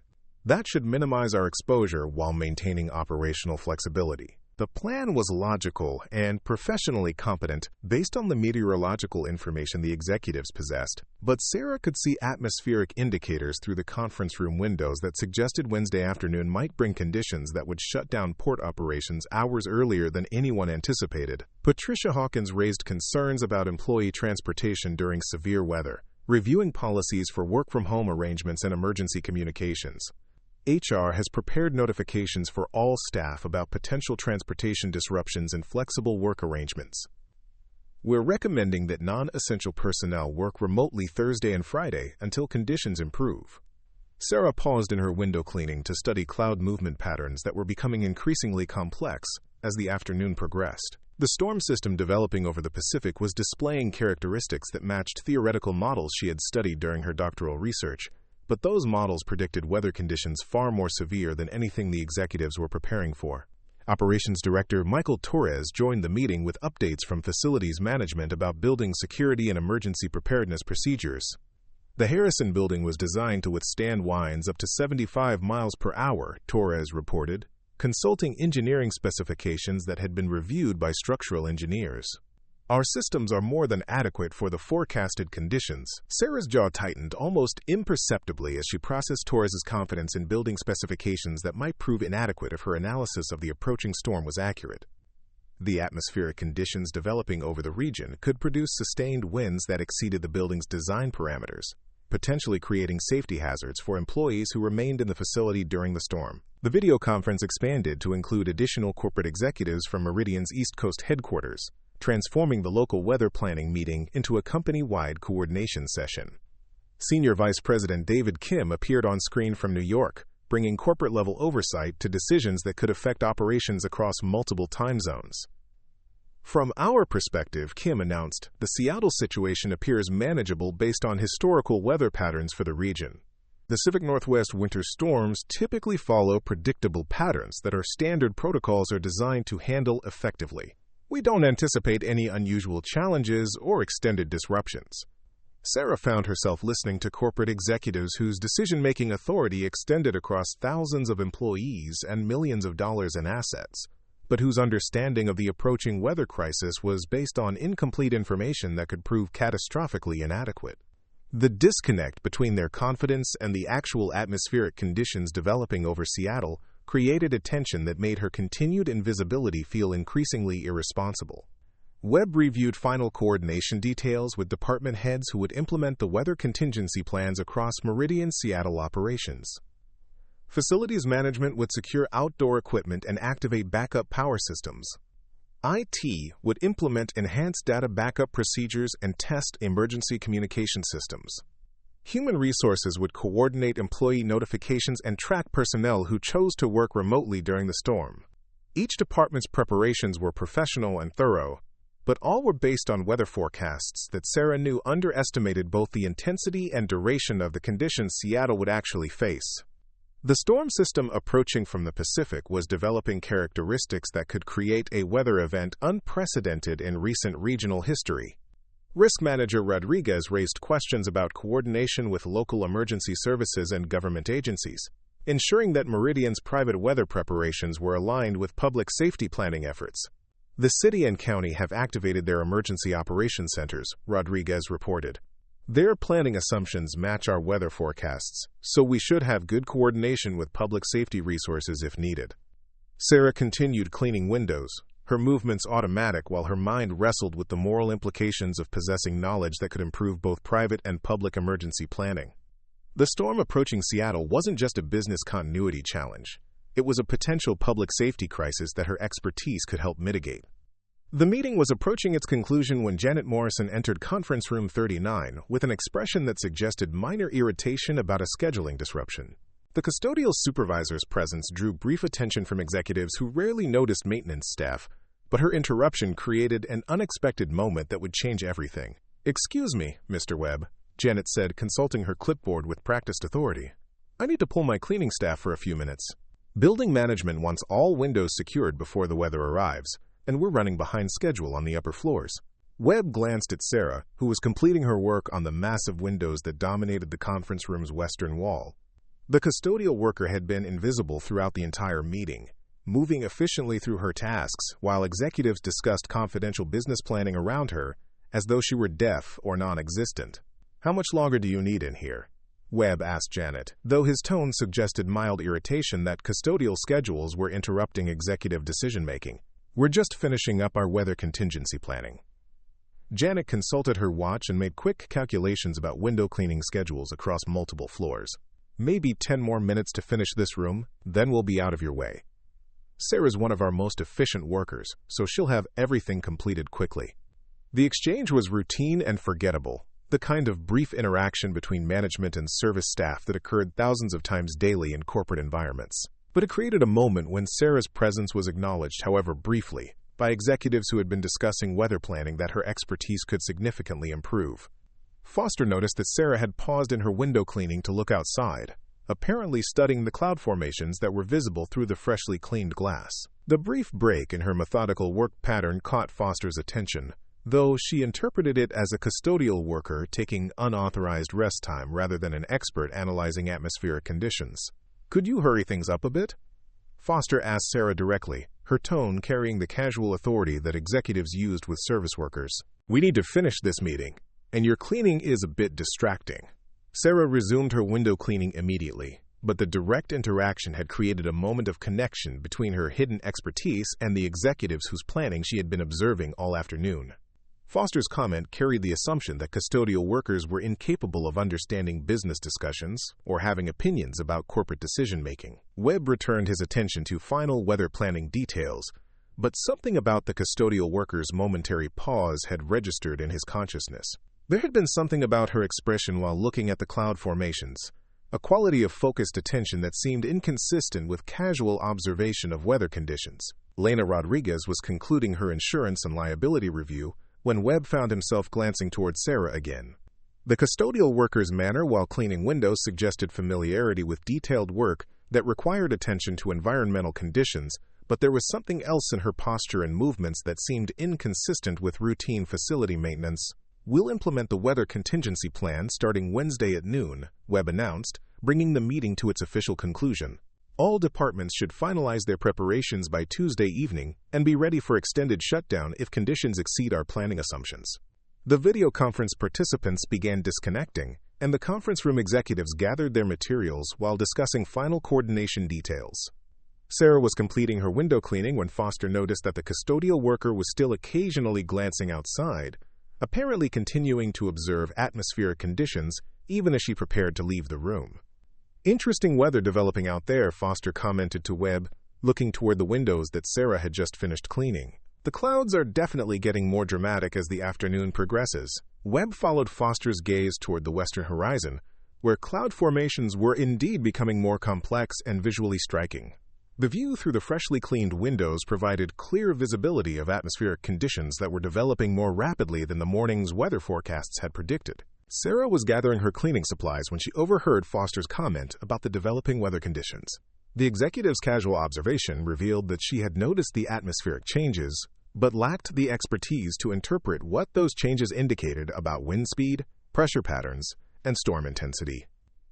Speaker 1: That should minimize our exposure while maintaining operational flexibility." The plan was logical and professionally competent based on the meteorological information the executives possessed, but Sarah could see atmospheric indicators through the conference room windows that suggested Wednesday afternoon might bring conditions that would shut down port operations hours earlier than anyone anticipated. Patricia Hawkins raised concerns about employee transportation during severe weather, reviewing policies for work-from-home arrangements and emergency communications. HR has prepared notifications for all staff about potential transportation disruptions and flexible work arrangements. "We're recommending that non-essential personnel work remotely Thursday and Friday until conditions improve." Sarah paused in her window cleaning to study cloud movement patterns that were becoming increasingly complex as the afternoon progressed. The storm system developing over the Pacific was displaying characteristics that matched theoretical models she had studied during her doctoral research, but those models predicted weather conditions far more severe than anything the executives were preparing for. Operations Director Michael Torres joined the meeting with updates from facilities management about building security and emergency preparedness procedures. The Harrison building was designed to withstand winds up to 75 miles per hour, Torres reported, consulting engineering specifications that had been reviewed by structural engineers. "Our systems are more than adequate for the forecasted conditions." Sarah's jaw tightened almost imperceptibly as she processed Torres's confidence in building specifications that might prove inadequate if her analysis of the approaching storm was accurate. The atmospheric conditions developing over the region could produce sustained winds that exceeded the building's design parameters, potentially creating safety hazards for employees who remained in the facility during the storm. The video conference expanded to include additional corporate executives from Meridian's East Coast headquarters, transforming the local weather planning meeting into a company-wide coordination session. Senior Vice President David Kim appeared on screen from New York, bringing corporate-level oversight to decisions that could affect operations across multiple time zones. "From our perspective," Kim announced, "the Seattle situation appears manageable based on historical weather patterns for the region. The Pacific Northwest winter storms typically follow predictable patterns that our standard protocols are designed to handle effectively. We don't anticipate any unusual challenges or extended disruptions." Sarah found herself listening to corporate executives whose decision-making authority extended across thousands of employees and millions of dollars in assets, but whose understanding of the approaching weather crisis was based on incomplete information that could prove catastrophically inadequate. The disconnect between their confidence and the actual atmospheric conditions developing over Seattle created a tension that made her continued invisibility feel increasingly irresponsible. Webb reviewed final coordination details with department heads who would implement the weather contingency plans across Meridian Seattle operations. Facilities management would secure outdoor equipment and activate backup power systems. IT would implement enhanced data backup procedures and test emergency communication systems. Human Resources would coordinate employee notifications and track personnel who chose to work remotely during the storm. Each department's preparations were professional and thorough, but all were based on weather forecasts that Sarah knew underestimated both the intensity and duration of the conditions Seattle would actually face. The storm system approaching from the Pacific was developing characteristics that could create a weather event unprecedented in recent regional history. Risk Manager Rodriguez raised questions about coordination with local emergency services and government agencies, ensuring that Meridian's private weather preparations were aligned with public safety planning efforts. "The city and county have activated their emergency operations centers," Rodriguez reported. "Their planning assumptions match our weather forecasts, so we should have good coordination with public safety resources if needed." Sarah continued cleaning windows, her movements automatic while her mind wrestled with the moral implications of possessing knowledge that could improve both private and public emergency planning. The storm approaching Seattle wasn't just a business continuity challenge. It was a potential public safety crisis that her expertise could help mitigate. The meeting was approaching its conclusion when Janet Morrison entered conference room 39 with an expression that suggested minor irritation about a scheduling disruption. The custodial supervisor's presence drew brief attention from executives who rarely noticed maintenance staff, but her interruption created an unexpected moment that would change everything. "Excuse me, Mr. Webb," Janet said, consulting her clipboard with practiced authority. "I need to pull my cleaning staff for a few minutes. Building management wants all windows secured before the weather arrives, and we're running behind schedule on the upper floors." Webb glanced at Sarah, who was completing her work on the massive windows that dominated the conference room's western wall. The custodial worker had been invisible throughout the entire meeting, moving efficiently through her tasks while executives discussed confidential business planning around her as though she were deaf or non-existent. "How much longer do you need in here?" Webb asked Janet, though his tone suggested mild irritation that custodial schedules were interrupting executive decision-making. "We're just finishing up our weather contingency planning." Janet consulted her watch and made quick calculations about window cleaning schedules across multiple floors. "Maybe 10 more minutes to finish this room, then we'll be out of your way. Sarah's one of our most efficient workers, so she'll have everything completed quickly." The exchange was routine and forgettable, the kind of brief interaction between management and service staff that occurred thousands of times daily in corporate environments. But it created a moment when Sarah's presence was acknowledged, however briefly, by executives who had been discussing weather planning that her expertise could significantly improve. Foster noticed that Sarah had paused in her window cleaning to look outside, apparently studying the cloud formations that were visible through the freshly cleaned glass. The brief break in her methodical work pattern caught Foster's attention, though she interpreted it as a custodial worker taking unauthorized rest time rather than an expert analyzing atmospheric conditions. "Could you hurry things up a bit?" Foster asked Sarah directly, her tone carrying the casual authority that executives used with service workers. "We need to finish this meeting, and your cleaning is a bit distracting." Sarah resumed her window cleaning immediately, but the direct interaction had created a moment of connection between her hidden expertise and the executives whose planning she had been observing all afternoon. Foster's comment carried the assumption that custodial workers were incapable of understanding business discussions or having opinions about corporate decision-making. Webb returned his attention to final weather planning details, but something about the custodial worker's momentary pause had registered in his consciousness. There had been something about her expression while looking at the cloud formations, a quality of focused attention that seemed inconsistent with casual observation of weather conditions. Lena Rodriguez was concluding her insurance and liability review when Webb found himself glancing toward Sarah again. The custodial worker's manner while cleaning windows suggested familiarity with detailed work that required attention to environmental conditions, but there was something else in her posture and movements that seemed inconsistent with routine facility maintenance. "We'll implement the weather contingency plan starting Wednesday at noon," Webb announced, bringing the meeting to its official conclusion. "All departments should finalize their preparations by Tuesday evening and be ready for extended shutdown if conditions exceed our planning assumptions." The video conference participants began disconnecting, and the conference room executives gathered their materials while discussing final coordination details. Sarah was completing her window cleaning when Foster noticed that the custodial worker was still occasionally glancing outside, apparently continuing to observe atmospheric conditions even as she prepared to leave the room. "Interesting weather developing out there," Foster commented to Webb, looking toward the windows that Sarah had just finished cleaning. "The clouds are definitely getting more dramatic as the afternoon progresses." Webb followed Foster's gaze toward the western horizon, where cloud formations were indeed becoming more complex and visually striking. The view through the freshly cleaned windows provided clear visibility of atmospheric conditions that were developing more rapidly than the morning's weather forecasts had predicted. Sarah was gathering her cleaning supplies when she overheard Foster's comment about the developing weather conditions. The executive's casual observation revealed that she had noticed the atmospheric changes, but lacked the expertise to interpret what those changes indicated about wind speed, pressure patterns, and storm intensity.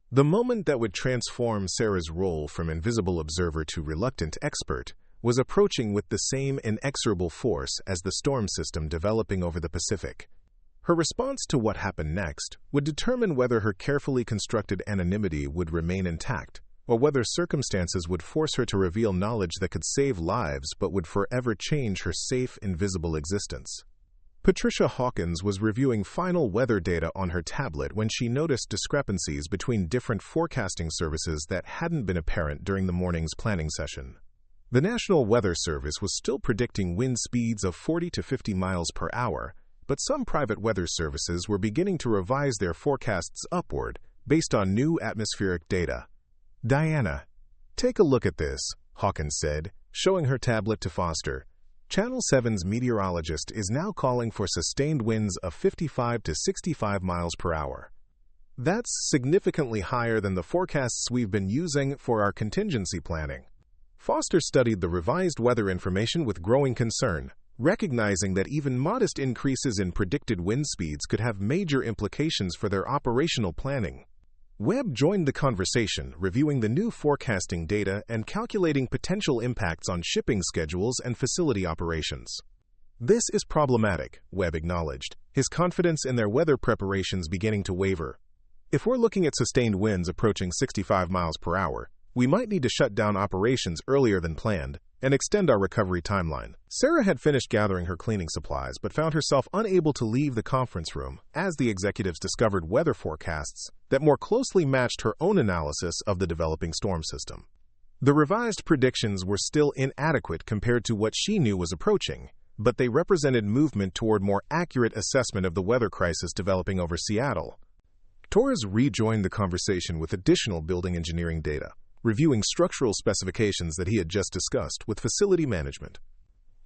Speaker 1: The moment that would transform Sarah's role from invisible observer to reluctant expert was approaching with the same inexorable force as the storm system developing over the Pacific. Her response to what happened next would determine whether her carefully constructed anonymity would remain intact, or whether circumstances would force her to reveal knowledge that could save lives but would forever change her safe, invisible existence. Patricia Hawkins was reviewing final weather data on her tablet when she noticed discrepancies between different forecasting services that hadn't been apparent during the morning's planning session. The National Weather Service was still predicting wind speeds of 40 to 50 miles per hour, but some private weather services were beginning to revise their forecasts upward based on new atmospheric data. "Diana, take a look at this," Hawkins said, showing her tablet to Foster. Channel 7's meteorologist is now calling for sustained winds of 55 to 65 miles per hour. That's significantly higher than the forecasts we've been using for our contingency planning. Foster studied the revised weather information with growing concern, recognizing that even modest increases in predicted wind speeds could have major implications for their operational planning. Webb joined the conversation, reviewing the new forecasting data and calculating potential impacts on shipping schedules and facility operations. "This is problematic," Webb acknowledged, his confidence in their weather preparations beginning to waver. "If we're looking at sustained winds approaching 65 miles per hour, we might need to shut down operations earlier than planned and extend our recovery timeline." Sarah had finished gathering her cleaning supplies but found herself unable to leave the conference room as the executives discovered weather forecasts that more closely matched her own analysis of the developing storm system. The revised predictions were still inadequate compared to what she knew was approaching, but they represented movement toward more accurate assessment of the weather crisis developing over Seattle. Torres rejoined the conversation with additional building engineering data, reviewing structural specifications that he had just discussed with facility management.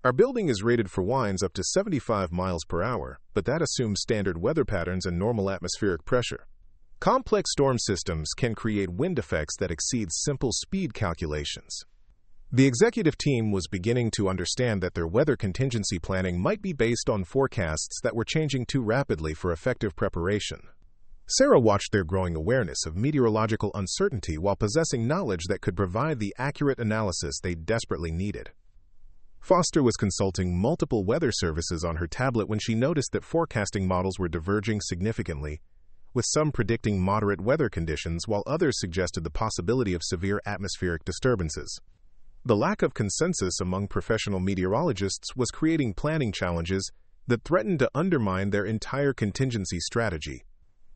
Speaker 1: "Our building is rated for winds up to 75 miles per hour, but that assumes standard weather patterns and normal atmospheric pressure. Complex storm systems can create wind effects that exceed simple speed calculations." The executive team was beginning to understand that their weather contingency planning might be based on forecasts that were changing too rapidly for effective preparation. Sarah watched their growing awareness of meteorological uncertainty while possessing knowledge that could provide the accurate analysis they desperately needed. Foster was consulting multiple weather services on her tablet when she noticed that forecasting models were diverging significantly, with some predicting moderate weather conditions while others suggested the possibility of severe atmospheric disturbances. The lack of consensus among professional meteorologists was creating planning challenges that threatened to undermine their entire contingency strategy.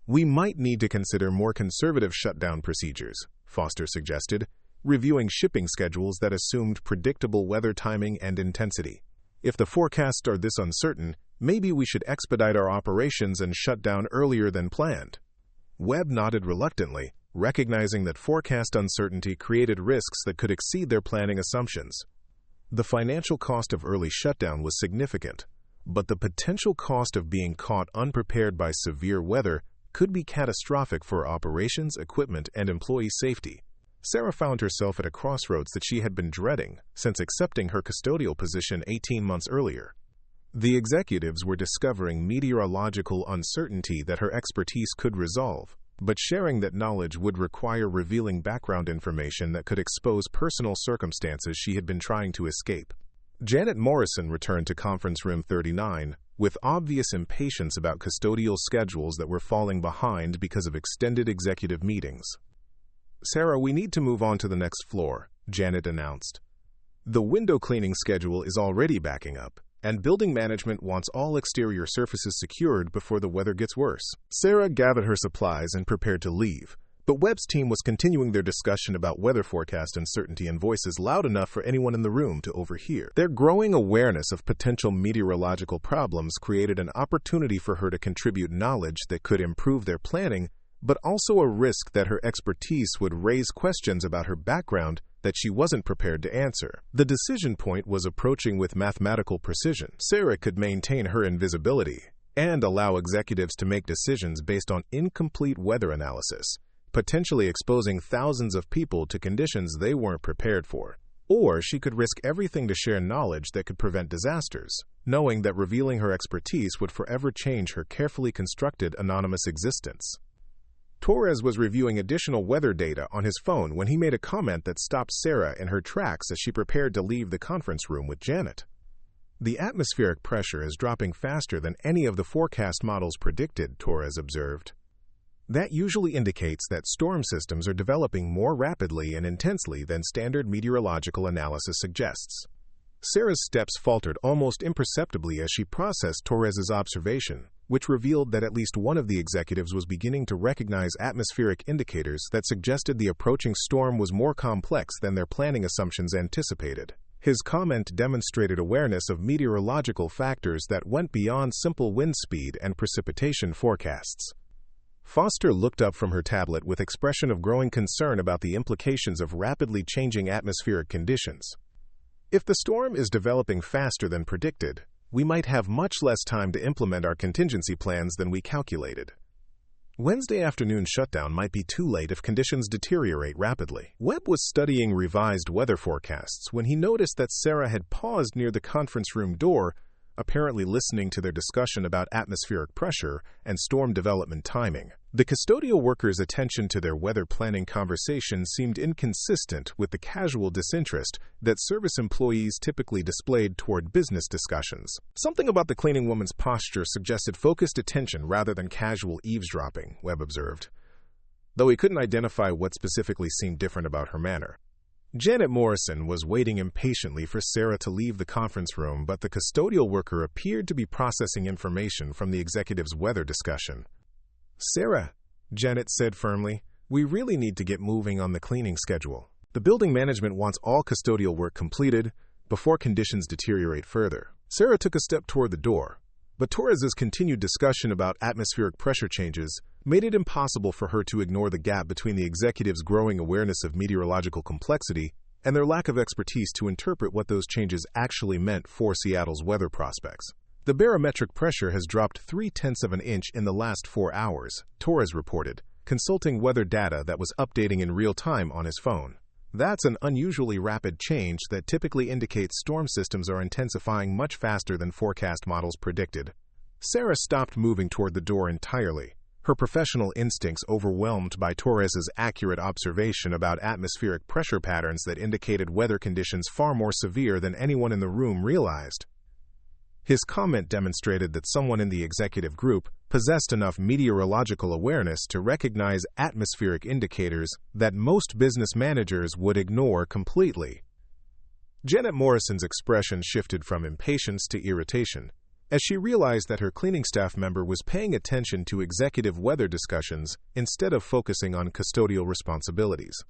Speaker 1: "We might need to consider more conservative shutdown procedures," Foster suggested, reviewing shipping schedules that assumed predictable weather timing and intensity. "If the forecasts are this uncertain, maybe we should expedite our operations and shut down earlier than planned." Webb nodded reluctantly, recognizing that forecast uncertainty created risks that could exceed their planning assumptions. The financial cost of early shutdown was significant, but the potential cost of being caught unprepared by severe weather could be catastrophic for operations, equipment, and employee safety. Sarah found herself at a crossroads that she had been dreading since accepting her custodial position 18 months earlier. The executives were discovering meteorological uncertainty that her expertise could resolve, but sharing that knowledge would require revealing background information that could expose personal circumstances she had been trying to escape. Janet Morrison returned to conference room 39, with obvious impatience about custodial schedules that were falling behind because of extended executive meetings. "Sarah, we need to move on to the next floor," Janet announced. "The window cleaning schedule is already backing up, and building management wants all exterior surfaces secured before the weather gets worse." Sarah gathered her supplies and prepared to leave, but Webb's team was continuing their discussion about weather forecast uncertainty in voices loud enough for anyone in the room to overhear. Their growing awareness of potential meteorological problems created an opportunity for her to contribute knowledge that could improve their planning, but also a risk that her expertise would raise questions about her background that she wasn't prepared to answer. The decision point was approaching with mathematical precision. Sarah could maintain her invisibility and allow executives to make decisions based on incomplete weather analysis, potentially exposing thousands of people to conditions they weren't prepared for. Or she could risk everything to share knowledge that could prevent disasters, knowing that revealing her expertise would forever change her carefully constructed anonymous existence. Torres was reviewing additional weather data on his phone when he made a comment that stopped Sarah in her tracks as she prepared to leave the conference room with Janet. "The atmospheric pressure is dropping faster than any of the forecast models predicted," Torres observed. "That usually indicates that storm systems are developing more rapidly and intensely than standard meteorological analysis suggests." Sarah's steps faltered almost imperceptibly as she processed Torres's observation, which revealed that at least one of the executives was beginning to recognize atmospheric indicators that suggested the approaching storm was more complex than their planning assumptions anticipated. His comment demonstrated awareness of meteorological factors that went beyond simple wind speed and precipitation forecasts. Foster looked up from her tablet with expression of growing concern about the implications of rapidly changing atmospheric conditions. If the storm is developing faster than predicted, we might have much less time to implement our contingency plans than we calculated. Wednesday afternoon shutdown might be too late if conditions deteriorate rapidly. Webb was studying revised weather forecasts when he noticed that Sarah had paused near the conference room door, apparently listening to their discussion about atmospheric pressure and storm development timing. The custodial workers' attention to their weather planning conversation seemed inconsistent with the casual disinterest that service employees typically displayed toward business discussions. Something about the cleaning woman's posture suggested focused attention rather than casual eavesdropping, Webb observed, though he couldn't identify what specifically seemed different about her manner. Janet Morrison was waiting impatiently for Sarah to leave the conference room, but the custodial worker appeared to be processing information from the executive's weather discussion. "Sarah," Janet said firmly, "we really need to get moving on the cleaning schedule. The building management wants all custodial work completed before conditions deteriorate further." Sarah took a step toward the door, but Torres's continued discussion about atmospheric pressure changes made it impossible for her to ignore the gap between the executive's growing awareness of meteorological complexity and their lack of expertise to interpret what those changes actually meant for Seattle's weather prospects. "The barometric pressure has dropped 0.3 of an inch in the last 4 hours, Torres reported, consulting weather data that was updating in real time on his phone. "That's an unusually rapid change that typically indicates storm systems are intensifying much faster than forecast models predicted." Sarah stopped moving toward the door entirely, her professional instincts overwhelmed by Torres's accurate observation about atmospheric pressure patterns that indicated weather conditions far more severe than anyone in the room realized. His comment demonstrated that someone in the executive group possessed enough meteorological awareness to recognize atmospheric indicators that most business managers would ignore completely. Janet Morrison's expression shifted from impatience to irritation as she realized that her cleaning staff member was paying attention to executive weather discussions instead of focusing on custodial responsibilities.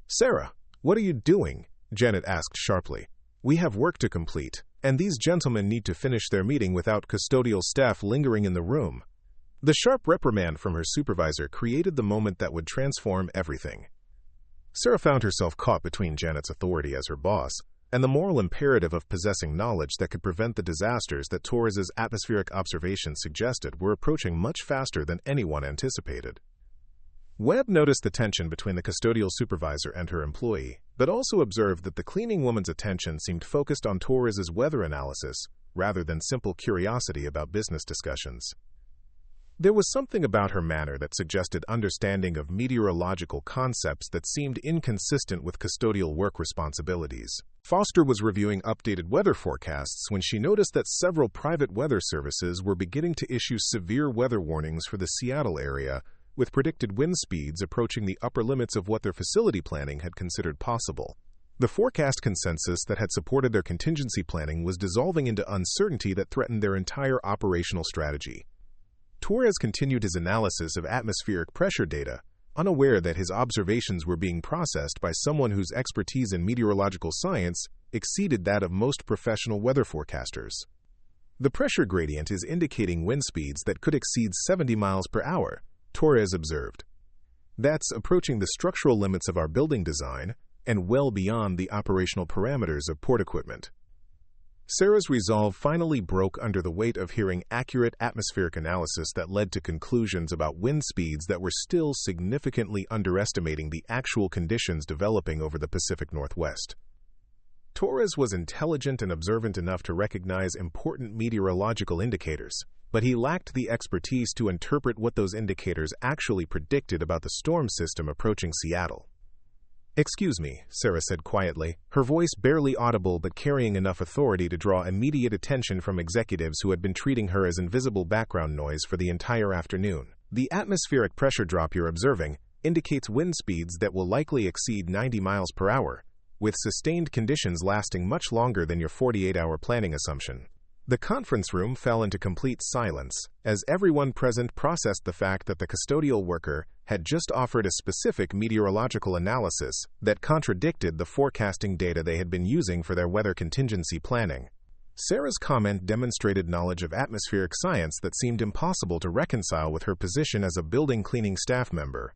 Speaker 1: "Sarah, what are you doing?" Janet asked sharply. "We have work to complete, and these gentlemen need to finish their meeting without custodial staff lingering in the room." The sharp reprimand from her supervisor created the moment that would transform everything. Sarah found herself caught between Janet's authority as her boss and the moral imperative of possessing knowledge that could prevent the disasters that Torres's atmospheric observations suggested were approaching much faster than anyone anticipated. Webb noticed the tension between the custodial supervisor and her employee, but also observed that the cleaning woman's attention seemed focused on Torres's weather analysis rather than simple curiosity about business discussions. There was something about her manner that suggested understanding of meteorological concepts that seemed inconsistent with custodial work responsibilities. Foster was reviewing updated weather forecasts when she noticed that several private weather services were beginning to issue severe weather warnings for the Seattle area, with predicted wind speeds approaching the upper limits of what their facility planning had considered possible. The forecast consensus that had supported their contingency planning was dissolving into uncertainty that threatened their entire operational strategy. Torres continued his analysis of atmospheric pressure data, unaware that his observations were being processed by someone whose expertise in meteorological science exceeded that of most professional weather forecasters. "The pressure gradient is indicating wind speeds that could exceed 70 miles per hour, Torres observed. "That's approaching the structural limits of our building design and well beyond the operational parameters of port equipment." Sarah's resolve finally broke under the weight of hearing accurate atmospheric analysis that led to conclusions about wind speeds that were still significantly underestimating the actual conditions developing over the Pacific Northwest. Torres was intelligent and observant enough to recognize important meteorological indicators, but he lacked the expertise to interpret what those indicators actually predicted about the storm system approaching Seattle. "Excuse me," Sarah said quietly, her voice barely audible but carrying enough authority to draw immediate attention from executives who had been treating her as invisible background noise for the entire afternoon. "The atmospheric pressure drop you're observing indicates wind speeds that will likely exceed 90 miles per hour, with sustained conditions lasting much longer than your 48-hour planning assumption." The conference room fell into complete silence as everyone present processed the fact that the custodial worker had just offered a specific meteorological analysis that contradicted the forecasting data they had been using for their weather contingency planning. Sarah's comment demonstrated knowledge of atmospheric science that seemed impossible to reconcile with her position as a building cleaning staff member.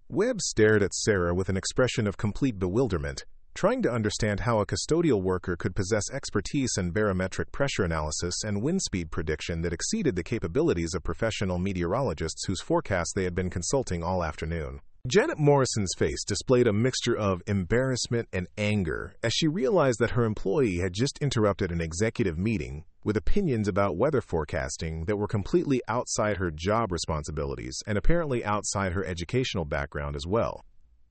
Speaker 1: Webb stared at Sarah with an expression of complete bewilderment, trying to understand how a custodial worker could possess expertise in barometric pressure analysis and wind speed prediction that exceeded the capabilities of professional meteorologists whose forecasts they had been consulting all afternoon. Janet Morrison's face displayed a mixture of embarrassment and anger as she realized that her employee had just interrupted an executive meeting with opinions about weather forecasting that were completely outside her job responsibilities and apparently outside her educational background as well.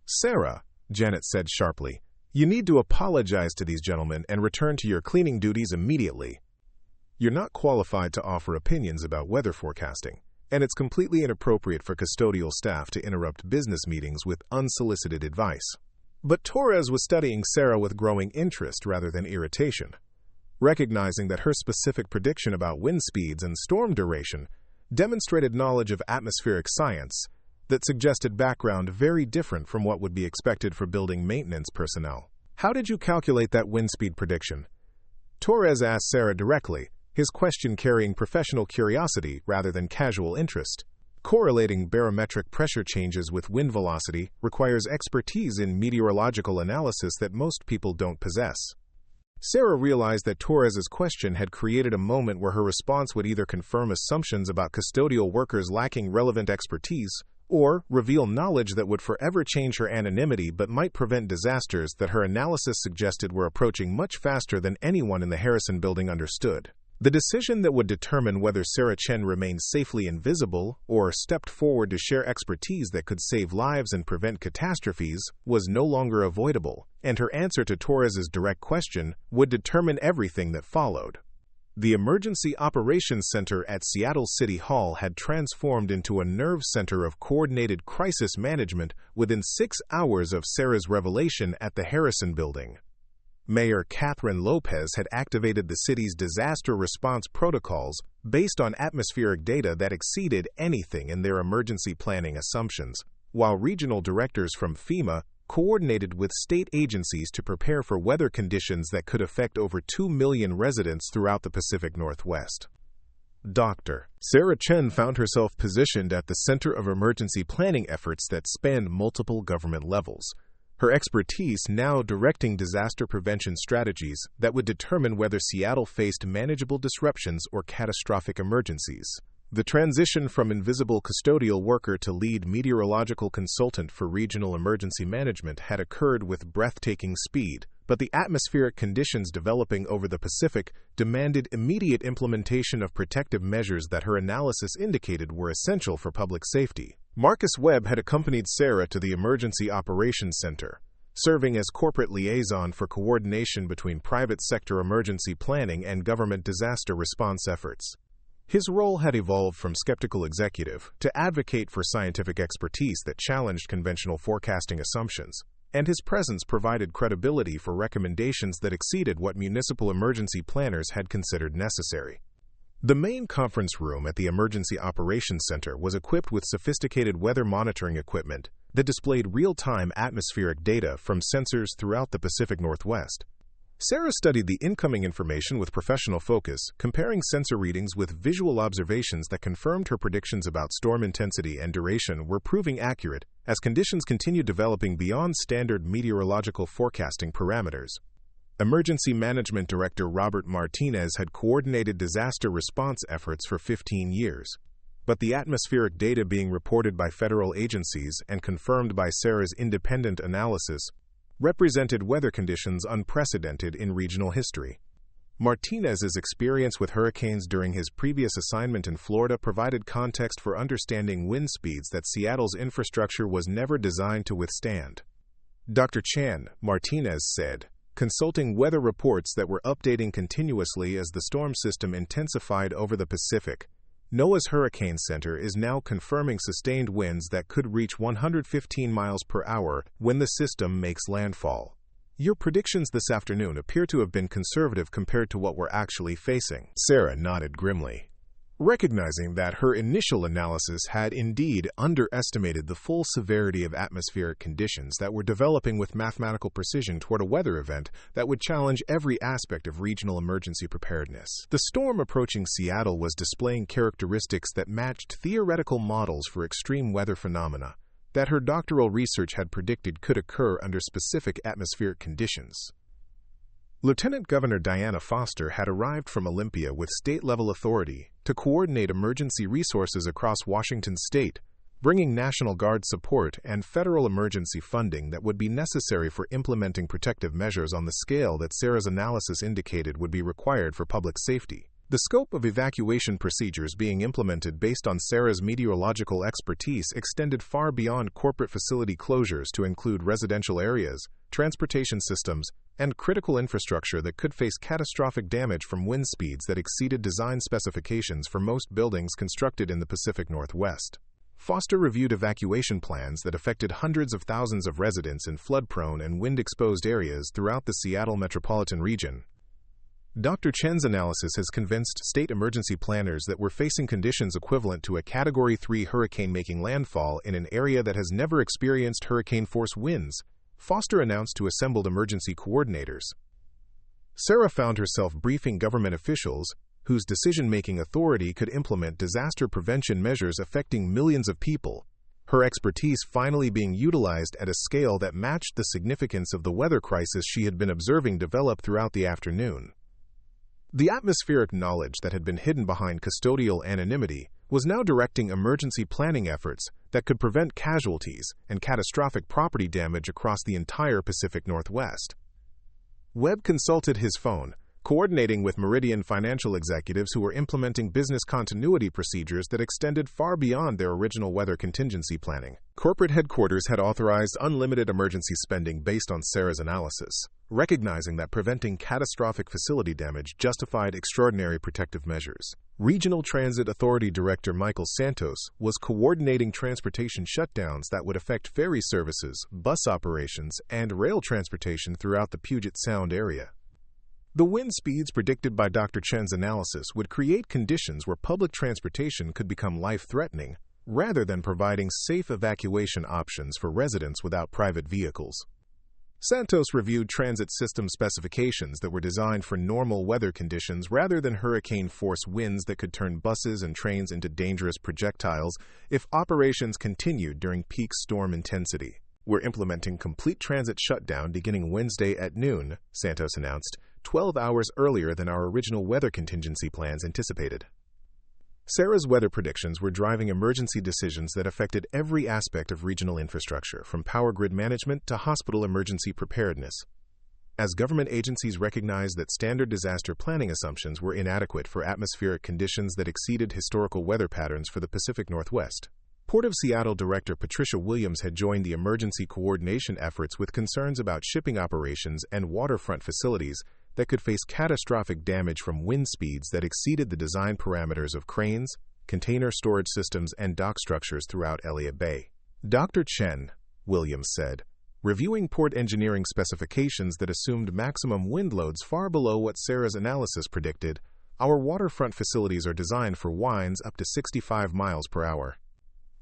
Speaker 1: "Sarah," Janet said sharply, "you need to apologize to these gentlemen and return to your cleaning duties immediately. You're not qualified to offer opinions about weather forecasting, and it's completely inappropriate for custodial staff to interrupt business meetings with unsolicited advice." But Torres was studying Sarah with growing interest rather than irritation. Recognizing that her specific prediction about wind speeds and storm duration demonstrated knowledge of atmospheric science that suggested background very different from what would be expected for building maintenance personnel. "How did you calculate that wind speed prediction?" Torres asked Sarah directly, his question carrying professional curiosity rather than casual interest. Correlating barometric pressure changes with wind velocity requires expertise in meteorological analysis that most people don't possess. Sarah realized that Torres's question had created a moment where her response would either confirm assumptions about custodial workers lacking relevant expertise or reveal knowledge that would forever change her anonymity but might prevent disasters that her analysis suggested were approaching much faster than anyone in the Harrison building understood. The decision that would determine whether Sarah Chen remained safely invisible or stepped forward to share expertise that could save lives and prevent catastrophes was no longer avoidable, and her answer to Torres's direct question would determine everything that followed. The Emergency Operations Center at Seattle City Hall had transformed into a nerve center of coordinated crisis management within 6 hours of Sarah's revelation at the Harrison building. Mayor Catherine Lopez had activated the city's disaster response protocols based on atmospheric data that exceeded anything in their emergency planning assumptions, while regional directors from FEMA coordinated with state agencies to prepare for weather conditions that could affect over 2 million residents throughout the Pacific Northwest. Dr. Sarah Chen found herself positioned at the center of emergency planning efforts that spanned multiple government levels, her expertise now directing disaster prevention strategies that would determine whether Seattle faced manageable disruptions or catastrophic emergencies. The transition from invisible custodial worker to lead meteorological consultant for regional emergency management had occurred with breathtaking speed, but the atmospheric conditions developing over the Pacific demanded immediate implementation of protective measures that her analysis indicated were essential for public safety. Marcus Webb had accompanied Sarah to the Emergency Operations Center, serving as corporate liaison for coordination between private sector emergency planning and government disaster response efforts. His role had evolved from skeptical executive to advocate for scientific expertise that challenged conventional forecasting assumptions, and his presence provided credibility for recommendations that exceeded what municipal emergency planners had considered necessary. The main conference room at the Emergency Operations Center was equipped with sophisticated weather monitoring equipment that displayed real-time atmospheric data from sensors throughout the Pacific Northwest. Sarah studied the incoming information with professional focus, comparing sensor readings with visual observations that confirmed her predictions about storm intensity and duration were proving accurate as conditions continued developing beyond standard meteorological forecasting parameters. Emergency Management Director Robert Martinez had coordinated disaster response efforts for 15 years, but the atmospheric data being reported by federal agencies and confirmed by Sarah's independent analysis represented weather conditions unprecedented in regional history. Martinez's experience with hurricanes during his previous assignment in Florida provided context for understanding wind speeds that Seattle's infrastructure was never designed to withstand. Dr. Chen, Martinez said, consulting weather reports that were updating continuously as the storm system intensified over the Pacific, NOAA's Hurricane Center is now confirming sustained winds that could reach 115 miles per hour when the system makes landfall. Your predictions this afternoon appear to have been conservative compared to what we're actually facing. Sarah nodded grimly. Recognizing that her initial analysis had indeed underestimated the full severity of atmospheric conditions that were developing with mathematical precision toward a weather event that would challenge every aspect of regional emergency preparedness. The storm approaching Seattle was displaying characteristics that matched theoretical models for extreme weather phenomena that her doctoral research had predicted could occur under specific atmospheric conditions. Lieutenant Governor Diana Foster had arrived from Olympia with state-level authority to coordinate emergency resources across Washington state, bringing National Guard support and federal emergency funding that would be necessary for implementing protective measures on the scale that Sarah's analysis indicated would be required for public safety. The scope of evacuation procedures being implemented based on Sarah's meteorological expertise extended far beyond corporate facility closures to include residential areas, transportation systems, and critical infrastructure that could face catastrophic damage from wind speeds that exceeded design specifications for most buildings constructed in the Pacific Northwest. Foster reviewed evacuation plans that affected hundreds of thousands of residents in flood-prone and wind-exposed areas throughout the Seattle metropolitan region. Dr. Chen's analysis has convinced state emergency planners that we're facing conditions equivalent to a Category 3 hurricane making landfall in an area that has never experienced hurricane-force winds, Foster announced to assembled emergency coordinators. Sarah found herself briefing government officials whose decision-making authority could implement disaster prevention measures affecting millions of people, her expertise finally being utilized at a scale that matched the significance of the weather crisis she had been observing develop throughout the afternoon. The atmospheric knowledge that had been hidden behind custodial anonymity was now directing emergency planning efforts that could prevent casualties and catastrophic property damage across the entire Pacific Northwest. Webb consulted his phone, coordinating with Meridian financial executives who were implementing business continuity procedures that extended far beyond their original weather contingency planning. Corporate headquarters had authorized unlimited emergency spending based on Sarah's analysis, recognizing that preventing catastrophic facility damage justified extraordinary protective measures. Regional Transit Authority Director Michael Santos was coordinating transportation shutdowns that would affect ferry services, bus operations, and rail transportation throughout the Puget Sound area. The wind speeds predicted by Dr. Chen's analysis would create conditions where public transportation could become life-threatening, rather than providing safe evacuation options for residents without private vehicles. Santos reviewed transit system specifications that were designed for normal weather conditions rather than hurricane-force winds that could turn buses and trains into dangerous projectiles if operations continued during peak storm intensity. We're implementing complete transit shutdown beginning Wednesday at noon, Santos announced, 12 hours earlier than our original weather contingency plans anticipated. Sarah's weather predictions were driving emergency decisions that affected every aspect of regional infrastructure, from power grid management to hospital emergency preparedness. As government agencies recognized that standard disaster planning assumptions were inadequate for atmospheric conditions that exceeded historical weather patterns for the Pacific Northwest, Port of Seattle Director Patricia Williams had joined the emergency coordination efforts with concerns about shipping operations and waterfront facilities that could face catastrophic damage from wind speeds that exceeded the design parameters of cranes, container storage systems, and dock structures throughout Elliott Bay. Dr. Chen, Williams said, reviewing port engineering specifications that assumed maximum wind loads far below what Sarah's analysis predicted, our waterfront facilities are designed for winds up to 65 miles per hour.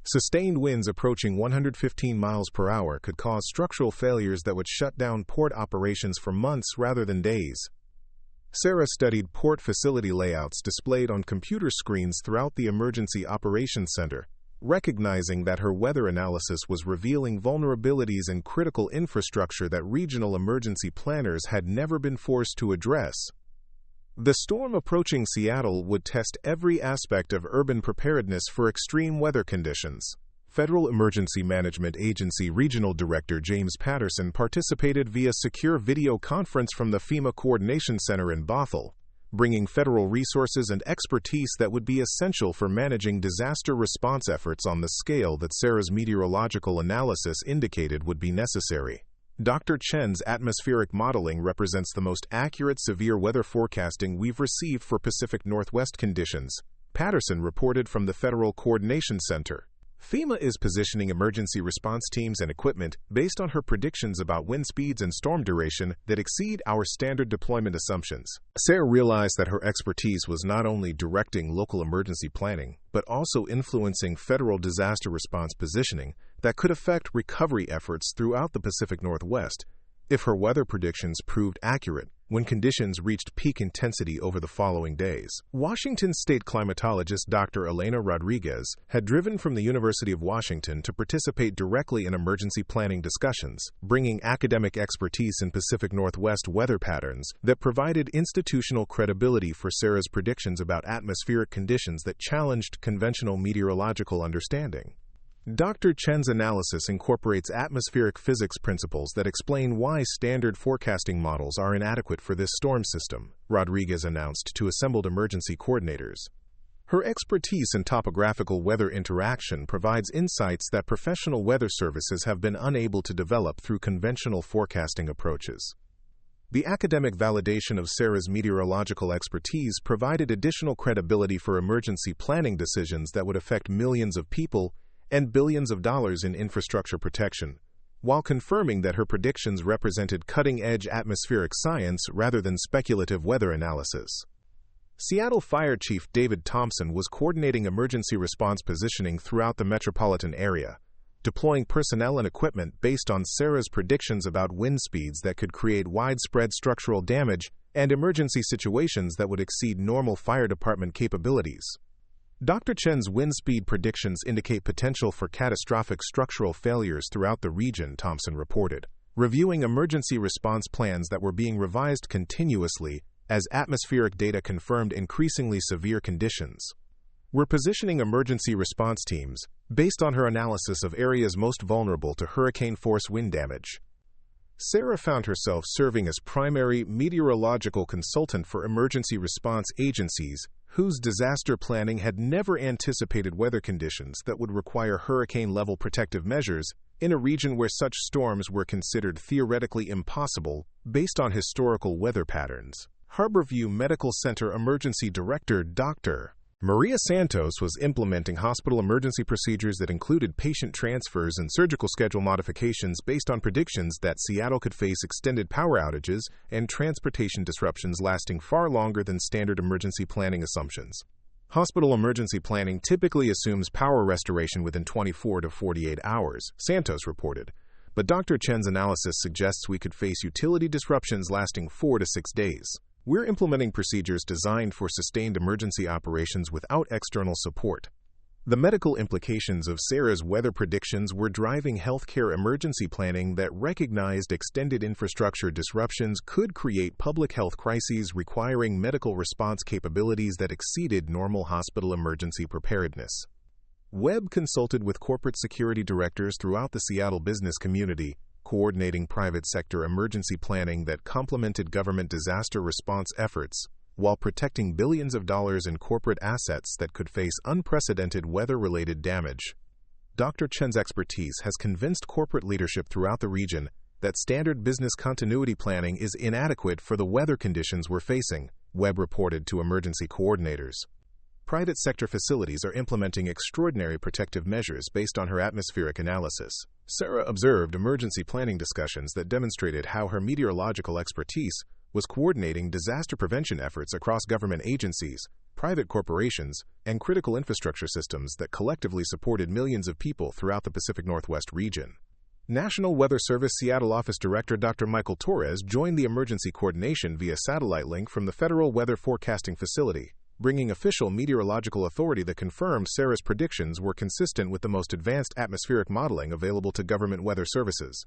Speaker 1: Sustained winds approaching 115 miles per hour could cause structural failures that would shut down port operations for months rather than days. Sarah studied port facility layouts displayed on computer screens throughout the Emergency Operations Center, recognizing that her weather analysis was revealing vulnerabilities in critical infrastructure that regional emergency planners had never been forced to address. The storm approaching Seattle would test every aspect of urban preparedness for extreme weather conditions. Federal Emergency Management Agency Regional Director James Patterson participated via secure video conference from the FEMA Coordination Center in Bothell, bringing federal resources and expertise that would be essential for managing disaster response efforts on the scale that Sarah's meteorological analysis indicated would be necessary. Dr. Chen's atmospheric modeling represents the most accurate severe weather forecasting we've received for Pacific Northwest conditions, Patterson reported from the Federal Coordination Center. FEMA is positioning emergency response teams and equipment based on her predictions about wind speeds and storm duration that exceed our standard deployment assumptions. Sarah realized that her expertise was not only directing local emergency planning, but also influencing federal disaster response positioning that could affect recovery efforts throughout the Pacific Northwest if her weather predictions proved accurate when conditions reached peak intensity over the following days. Washington state climatologist Dr. Elena Rodriguez had driven from the University of Washington to participate directly in emergency planning discussions, bringing academic expertise in Pacific Northwest weather patterns that provided institutional credibility for Sarah's predictions about atmospheric conditions that challenged conventional meteorological understanding. Dr. Chen's analysis incorporates atmospheric physics principles that explain why standard forecasting models are inadequate for this storm system, Rodriguez announced to assembled emergency coordinators. Her expertise in topographical weather interaction provides insights that professional weather services have been unable to develop through conventional forecasting approaches. The academic validation of Sarah's meteorological expertise provided additional credibility for emergency planning decisions that would affect millions of people and billions of dollars in infrastructure protection, while confirming that her predictions represented cutting-edge atmospheric science rather than speculative weather analysis. Seattle Fire Chief David Thompson was coordinating emergency response positioning throughout the metropolitan area, deploying personnel and equipment based on Sarah's predictions about wind speeds that could create widespread structural damage and emergency situations that would exceed normal fire department capabilities. Dr. Chen's wind speed predictions indicate potential for catastrophic structural failures throughout the region, Thompson reported, reviewing emergency response plans that were being revised continuously as atmospheric data confirmed increasingly severe conditions. We're positioning emergency response teams based on her analysis of areas most vulnerable to hurricane-force wind damage. Sarah found herself serving as primary meteorological consultant for emergency response agencies whose disaster planning had never anticipated weather conditions that would require hurricane-level protective measures in a region where such storms were considered theoretically impossible based on historical weather patterns. Harborview Medical Center Emergency Director Dr. Maria Santos was implementing hospital emergency procedures that included patient transfers and surgical schedule modifications based on predictions that Seattle could face extended power outages and transportation disruptions lasting far longer than standard emergency planning assumptions. Hospital emergency planning typically assumes power restoration within 24 to 48 hours, Santos reported, but Dr. Chen's analysis suggests we could face utility disruptions lasting 4 to 6 days. We're implementing procedures designed for sustained emergency operations without external support. The medical implications of Sarah's weather predictions were driving healthcare emergency planning that recognized extended infrastructure disruptions could create public health crises requiring medical response capabilities that exceeded normal hospital emergency preparedness. Webb consulted with corporate security directors throughout the Seattle business community, coordinating private sector emergency planning that complemented government disaster response efforts while protecting billions of dollars in corporate assets that could face unprecedented weather-related damage. Dr. Chen's expertise has convinced corporate leadership throughout the region that standard business continuity planning is inadequate for the weather conditions we're facing, Webb reported to emergency coordinators. Private sector facilities are implementing extraordinary protective measures based on her atmospheric analysis. Sarah observed emergency planning discussions that demonstrated how her meteorological expertise was coordinating disaster prevention efforts across government agencies, private corporations, and critical infrastructure systems that collectively supported millions of people throughout the Pacific Northwest region. National Weather Service Seattle Office Director Dr. Michael Torres joined the emergency coordination via satellite link from the Federal Weather Forecasting Facility, bringing official meteorological authority that confirmed Sarah's predictions were consistent with the most advanced atmospheric modeling available to government weather services.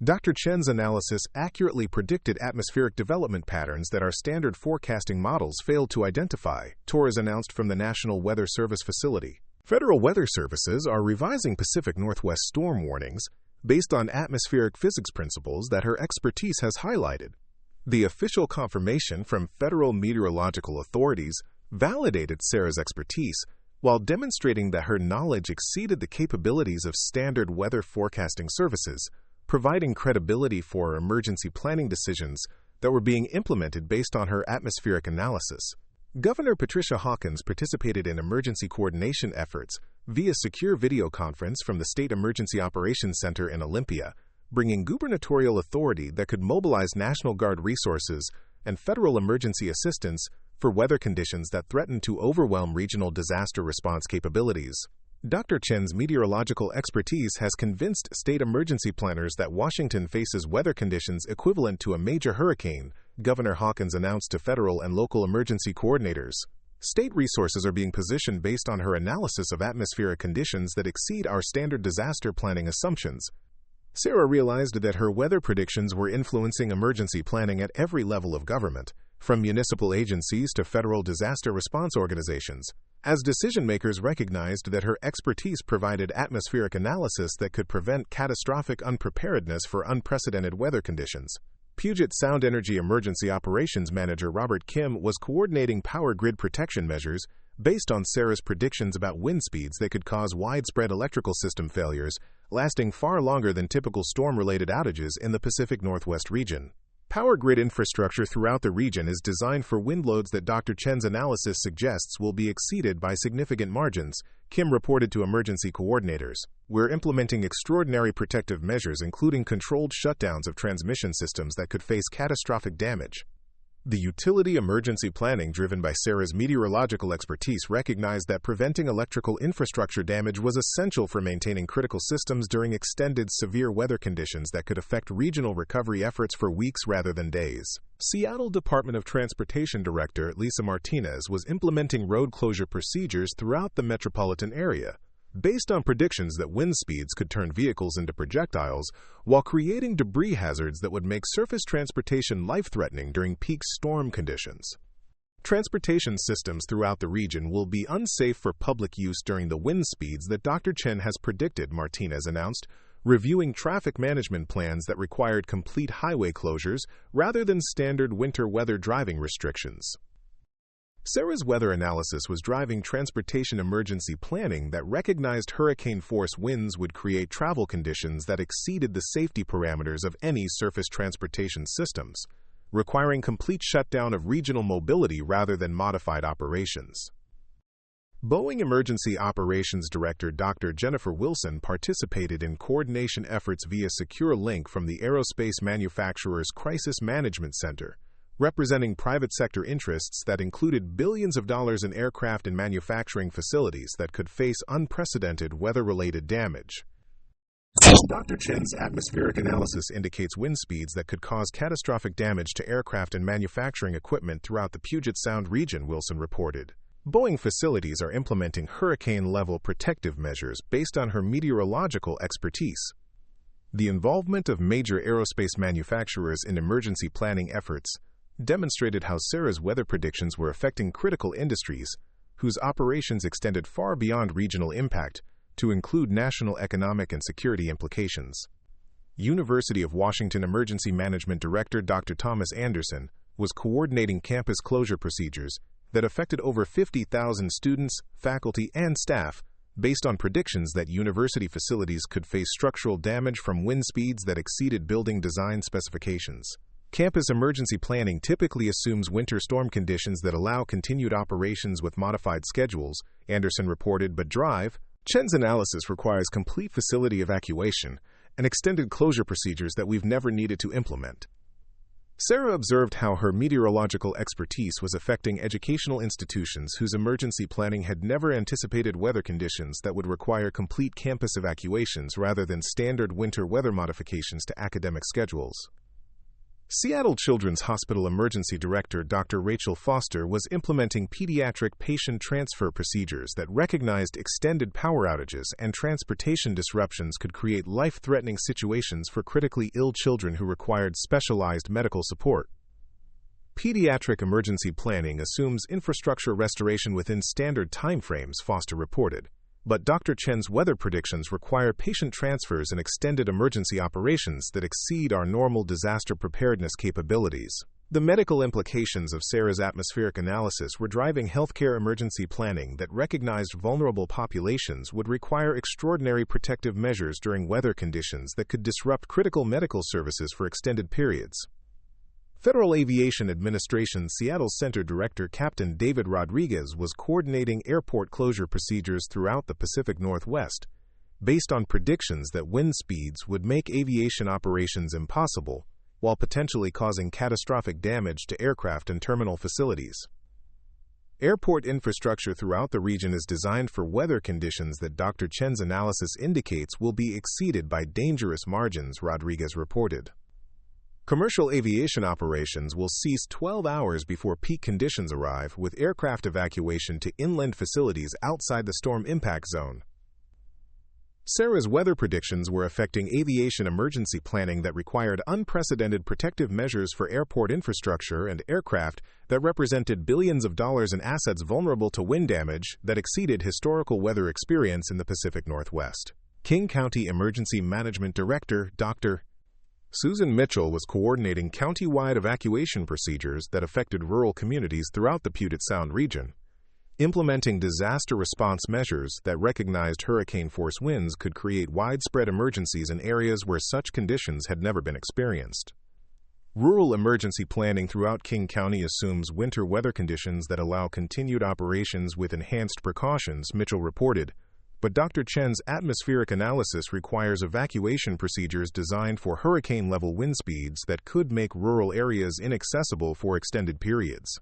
Speaker 1: Dr. Chen's analysis accurately predicted atmospheric development patterns that our standard forecasting models failed to identify, Torres announced from the National Weather Service facility. Federal weather services are revising Pacific Northwest storm warnings based on atmospheric physics principles that her expertise has highlighted. The official confirmation from federal meteorological authorities validated Sarah's expertise while demonstrating that her knowledge exceeded the capabilities of standard weather forecasting services, providing credibility for emergency planning decisions that were being implemented based on her atmospheric analysis. Governor Patricia Hawkins participated in emergency coordination efforts via secure video conference from the State Emergency Operations Center in Olympia, bringing gubernatorial authority that could mobilize National Guard resources and federal emergency assistance for weather conditions that threaten to overwhelm regional disaster response capabilities. Dr. Chen's meteorological expertise has convinced state emergency planners that Washington faces weather conditions equivalent to a major hurricane, Governor Hawkins announced to federal and local emergency coordinators. State resources are being positioned based on her analysis of atmospheric conditions that exceed our standard disaster planning assumptions. Sarah realized that her weather predictions were influencing emergency planning at every level of government, from municipal agencies to federal disaster response organizations, as decision-makers recognized that her expertise provided atmospheric analysis that could prevent catastrophic unpreparedness for unprecedented weather conditions. Puget Sound Energy Emergency Operations Manager Robert Kim was coordinating power grid protection measures based on Sarah's predictions about wind speeds that could cause widespread electrical system failures, lasting far longer than typical storm-related outages in the Pacific Northwest region. Power grid infrastructure throughout the region is designed for wind loads that Dr. Chen's analysis suggests will be exceeded by significant margins, Kim reported to emergency coordinators. We're implementing extraordinary protective measures, including controlled shutdowns of transmission systems that could face catastrophic damage. The utility emergency planning driven by Sarah's meteorological expertise recognized that preventing electrical infrastructure damage was essential for maintaining critical systems during extended severe weather conditions that could affect regional recovery efforts for weeks rather than days. Seattle Department of Transportation Director Lisa Martinez was implementing road closure procedures throughout the metropolitan area, based on predictions that wind speeds could turn vehicles into projectiles while creating debris hazards that would make surface transportation life-threatening during peak storm conditions. Transportation systems throughout the region will be unsafe for public use during the wind speeds that Dr. Chen has predicted, Martinez announced, reviewing traffic management plans that required complete highway closures rather than standard winter weather driving restrictions. Sarah's weather analysis was driving transportation emergency planning that recognized hurricane-force winds would create travel conditions that exceeded the safety parameters of any surface transportation systems, requiring complete shutdown of regional mobility rather than modified operations. Boeing Emergency Operations Director Dr. Jennifer Wilson participated in coordination efforts via secure link from the aerospace manufacturer's Crisis Management Center, representing private sector interests that included billions of dollars in aircraft and manufacturing facilities that could face unprecedented weather-related damage. Dr. Chen's atmospheric analysis indicates wind speeds that could cause catastrophic damage to aircraft and manufacturing equipment throughout the Puget Sound region, Wilson reported. Boeing facilities are implementing hurricane-level protective measures based on her meteorological expertise. The involvement of major aerospace manufacturers in emergency planning efforts demonstrated how Sarah's weather predictions were affecting critical industries whose operations extended far beyond regional impact to include national economic and security implications. University of Washington Emergency Management Director Dr. Thomas Anderson was coordinating campus closure procedures that affected over 50,000 students, faculty, and staff based on predictions that university facilities could face structural damage from wind speeds that exceeded building design specifications. Campus emergency planning typically assumes winter storm conditions that allow continued operations with modified schedules, Anderson reported, but Chen's analysis requires complete facility evacuation and extended closure procedures that we've never needed to implement. Sarah observed how her meteorological expertise was affecting educational institutions whose emergency planning had never anticipated weather conditions that would require complete campus evacuations rather than standard winter weather modifications to academic schedules. Seattle Children's Hospital Emergency Director Dr. Rachel Foster was implementing pediatric patient transfer procedures that recognized extended power outages and transportation disruptions could create life-threatening situations for critically ill children who required specialized medical support. Pediatric emergency planning assumes infrastructure restoration within standard timeframes, Foster reported. But Dr. Chen's weather predictions require patient transfers and extended emergency operations that exceed our normal disaster preparedness capabilities. The medical implications of Sarah's atmospheric analysis were driving healthcare emergency planning that recognized vulnerable populations would require extraordinary protective measures during weather conditions that could disrupt critical medical services for extended periods. Federal Aviation Administration Seattle Center Director Captain David Rodriguez was coordinating airport closure procedures throughout the Pacific Northwest, based on predictions that wind speeds would make aviation operations impossible, while potentially causing catastrophic damage to aircraft and terminal facilities. Airport infrastructure throughout the region is designed for weather conditions that Dr. Chen's analysis indicates will be exceeded by dangerous margins, Rodriguez reported. Commercial aviation operations will cease 12 hours before peak conditions arrive, with aircraft evacuation to inland facilities outside the storm impact zone. Sarah's weather predictions were affecting aviation emergency planning that required unprecedented protective measures for airport infrastructure and aircraft that represented billions of dollars in assets vulnerable to wind damage that exceeded historical weather experience in the Pacific Northwest. King County Emergency Management Director Dr. Susan Mitchell was coordinating county-wide evacuation procedures that affected rural communities throughout the Puget Sound region, implementing disaster response measures that recognized hurricane-force winds could create widespread emergencies in areas where such conditions had never been experienced. Rural emergency planning throughout King County assumes winter weather conditions that allow continued operations with enhanced precautions, Mitchell reported, but Dr. Chen's atmospheric analysis requires evacuation procedures designed for hurricane-level wind speeds that could make rural areas inaccessible for extended periods.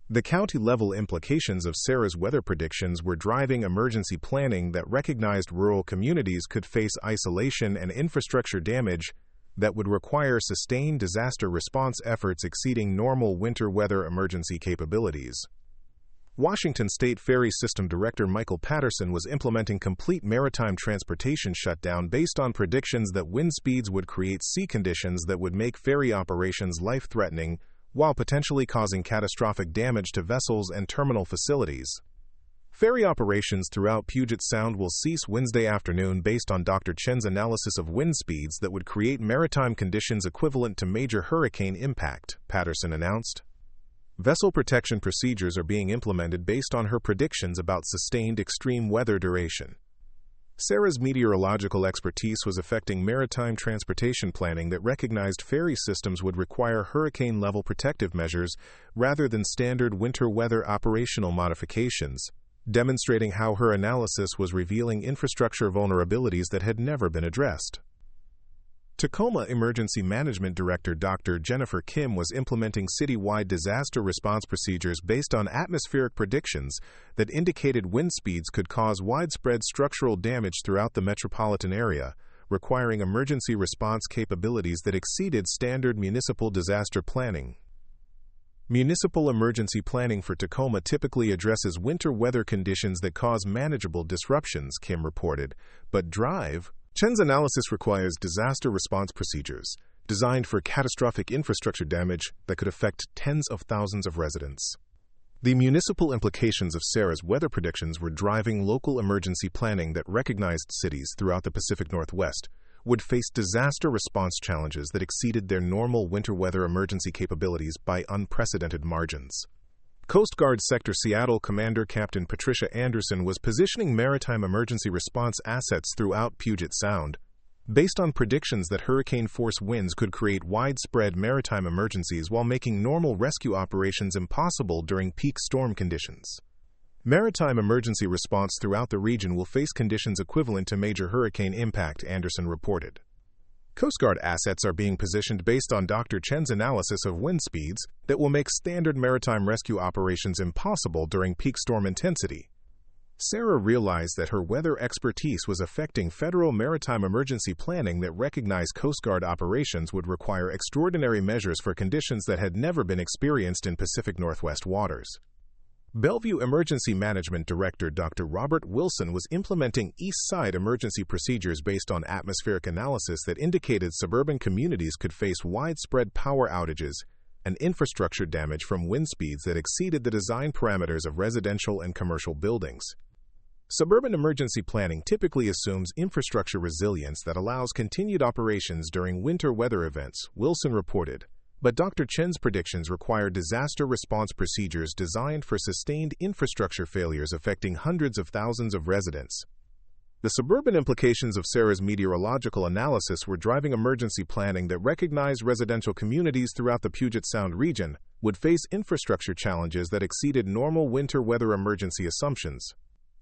Speaker 1: The county-level implications of Sarah's weather predictions were driving emergency planning that recognized rural communities could face isolation and infrastructure damage that would require sustained disaster response efforts exceeding normal winter weather emergency capabilities. Washington State Ferry System Director Michael Patterson was implementing complete maritime transportation shutdown based on predictions that wind speeds would create sea conditions that would make ferry operations life-threatening while potentially causing catastrophic damage to vessels and terminal facilities. Ferry operations throughout Puget Sound will cease Wednesday afternoon based on Dr. Chen's analysis of wind speeds that would create maritime conditions equivalent to major hurricane impact, Patterson announced. Vessel protection procedures are being implemented based on her predictions about sustained extreme weather duration. Sarah's meteorological expertise was affecting maritime transportation planning that recognized ferry systems would require hurricane-level protective measures rather than standard winter weather operational modifications, demonstrating how her analysis was revealing infrastructure vulnerabilities that had never been addressed. Tacoma Emergency Management Director Dr. Jennifer Kim was implementing citywide disaster response procedures based on atmospheric predictions that indicated wind speeds could cause widespread structural damage throughout the metropolitan area, requiring emergency response capabilities that exceeded standard municipal disaster planning. Municipal emergency planning for Tacoma typically addresses winter weather conditions that cause manageable disruptions, Kim reported, but Chen's analysis requires disaster response procedures designed for catastrophic infrastructure damage that could affect tens of thousands of residents. The municipal implications of Sarah's weather predictions were driving local emergency planning that recognized cities throughout the Pacific Northwest would face disaster response challenges that exceeded their normal winter weather emergency capabilities by unprecedented margins. Coast Guard Sector Seattle Commander Captain Patricia Anderson was positioning maritime emergency response assets throughout Puget Sound, based on predictions that hurricane-force winds could create widespread maritime emergencies while making normal rescue operations impossible during peak storm conditions. Maritime emergency response throughout the region will face conditions equivalent to major hurricane impact, Anderson reported. Coast Guard assets are being positioned based on Dr. Chen's analysis of wind speeds that will make standard maritime rescue operations impossible during peak storm intensity. Sarah realized that her weather expertise was affecting federal maritime emergency planning that recognized Coast Guard operations would require extraordinary measures for conditions that had never been experienced in Pacific Northwest waters. Bellevue Emergency Management Director Dr. Robert Wilson was implementing East Side emergency procedures based on atmospheric analysis that indicated suburban communities could face widespread power outages and infrastructure damage from wind speeds that exceeded the design parameters of residential and commercial buildings. Suburban emergency planning typically assumes infrastructure resilience that allows continued operations during winter weather events, Wilson reported. But Dr. Chen's predictions require disaster response procedures designed for sustained infrastructure failures affecting hundreds of thousands of residents. The suburban implications of Sarah's meteorological analysis were driving emergency planning that recognized residential communities throughout the Puget Sound region would face infrastructure challenges that exceeded normal winter weather emergency assumptions.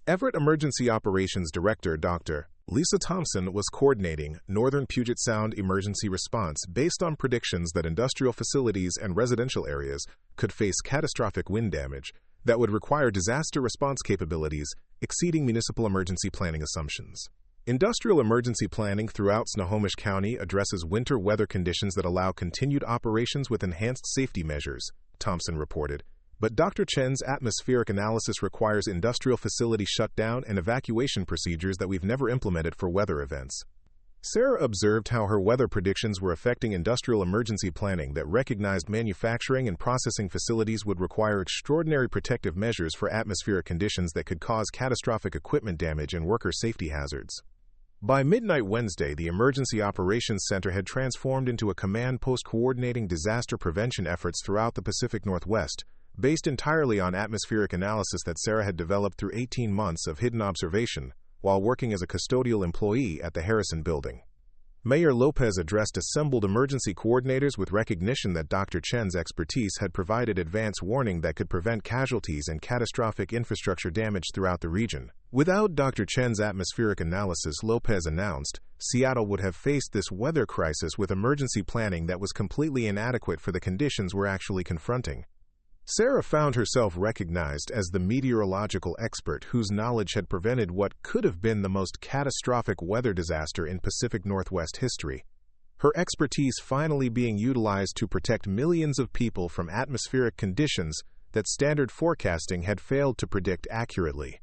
Speaker 1: Everett Emergency Operations Director Dr. Lisa Thompson was coordinating Northern Puget Sound emergency response based on predictions that industrial facilities and residential areas could face catastrophic wind damage that would require disaster response capabilities exceeding municipal emergency planning assumptions. Industrial emergency planning throughout Snohomish County addresses winter weather conditions that allow continued operations with enhanced safety measures, Thompson reported. But Dr. Chen's atmospheric analysis requires industrial facility shutdown and evacuation procedures that we've never implemented for weather events. Sarah observed how her weather predictions were affecting industrial emergency planning that recognized manufacturing and processing facilities would require extraordinary protective measures for atmospheric conditions that could cause catastrophic equipment damage and worker safety hazards. By midnight Wednesday, the Emergency Operations Center had transformed into a command post coordinating disaster prevention efforts throughout the Pacific Northwest, based entirely on atmospheric analysis that Sarah had developed through 18 months of hidden observation while working as a custodial employee at the Harrison Building. Mayor Lopez addressed assembled emergency coordinators with recognition that Dr. Chen's expertise had provided advance warning that could prevent casualties and catastrophic infrastructure damage throughout the region. Without Dr. Chen's atmospheric analysis, Lopez announced, Seattle would have faced this weather crisis with emergency planning that was completely inadequate for the conditions we're actually confronting. Sarah found herself recognized as the meteorological expert whose knowledge had prevented what could have been the most catastrophic weather disaster in Pacific Northwest history. Her expertise finally being utilized to protect millions of people from atmospheric conditions that standard forecasting had failed to predict accurately.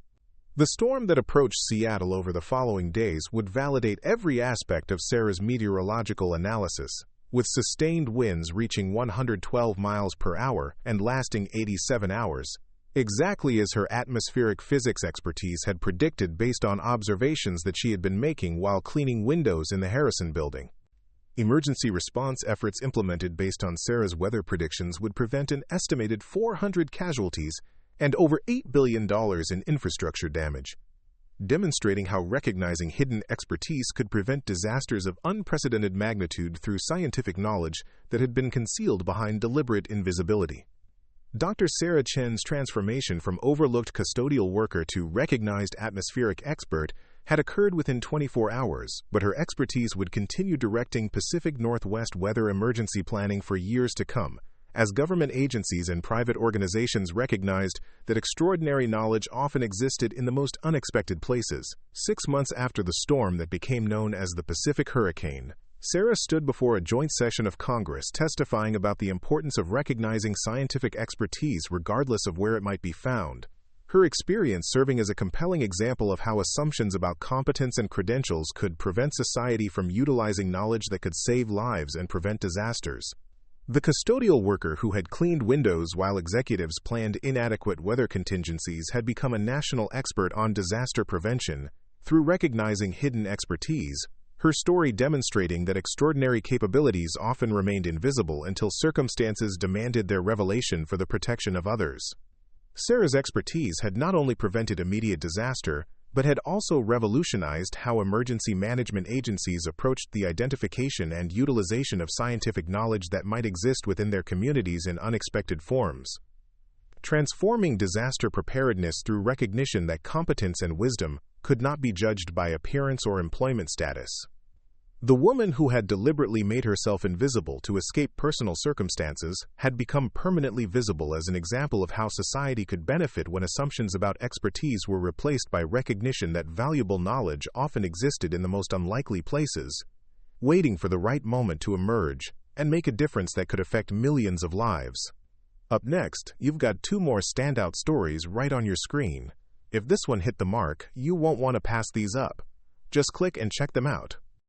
Speaker 1: The storm that approached Seattle over the following days would validate every aspect of Sarah's meteorological analysis, with sustained winds reaching 112 miles per hour and lasting 87 hours, exactly as her atmospheric physics expertise had predicted based on observations that she had been making while cleaning windows in the Harrison Building. Emergency response efforts implemented based on Sarah's weather predictions would prevent an estimated 400 casualties and over $8 billion in infrastructure damage, demonstrating how recognizing hidden expertise could prevent disasters of unprecedented magnitude through scientific knowledge that had been concealed behind deliberate invisibility. Dr. Sarah Chen's transformation from overlooked custodial worker to recognized atmospheric expert had occurred within 24 hours, but her expertise would continue directing Pacific Northwest weather emergency planning for years to come, as government agencies and private organizations recognized that extraordinary knowledge often existed in the most unexpected places. 6 months after the storm that became known as the Pacific Hurricane, Sarah stood before a joint session of Congress testifying about the importance of recognizing scientific expertise regardless of where it might be found. Her experience serving as a compelling example of how assumptions about competence and credentials could prevent society from utilizing knowledge that could save lives and prevent disasters. The custodial worker who had cleaned windows while executives planned inadequate weather contingencies had become a national expert on disaster prevention through recognizing hidden expertise, her story demonstrating that extraordinary capabilities often remained invisible until circumstances demanded their revelation for the protection of others. Sarah's expertise had not only prevented immediate disaster, but had also revolutionized how emergency management agencies approached the identification and utilization of scientific knowledge that might exist within their communities in unexpected forms, transforming disaster preparedness through recognition that competence and wisdom could not be judged by appearance or employment status. The woman who had deliberately made herself invisible to escape personal circumstances had become permanently visible as an example of how society could benefit when assumptions about expertise were replaced by recognition that valuable knowledge often existed in the most unlikely places, waiting for the right moment to emerge and make a difference that could affect millions of lives. Up next, you've got 2 more standout stories right on your screen. If this one hit the mark, you won't want to pass these up. Just click and check them out.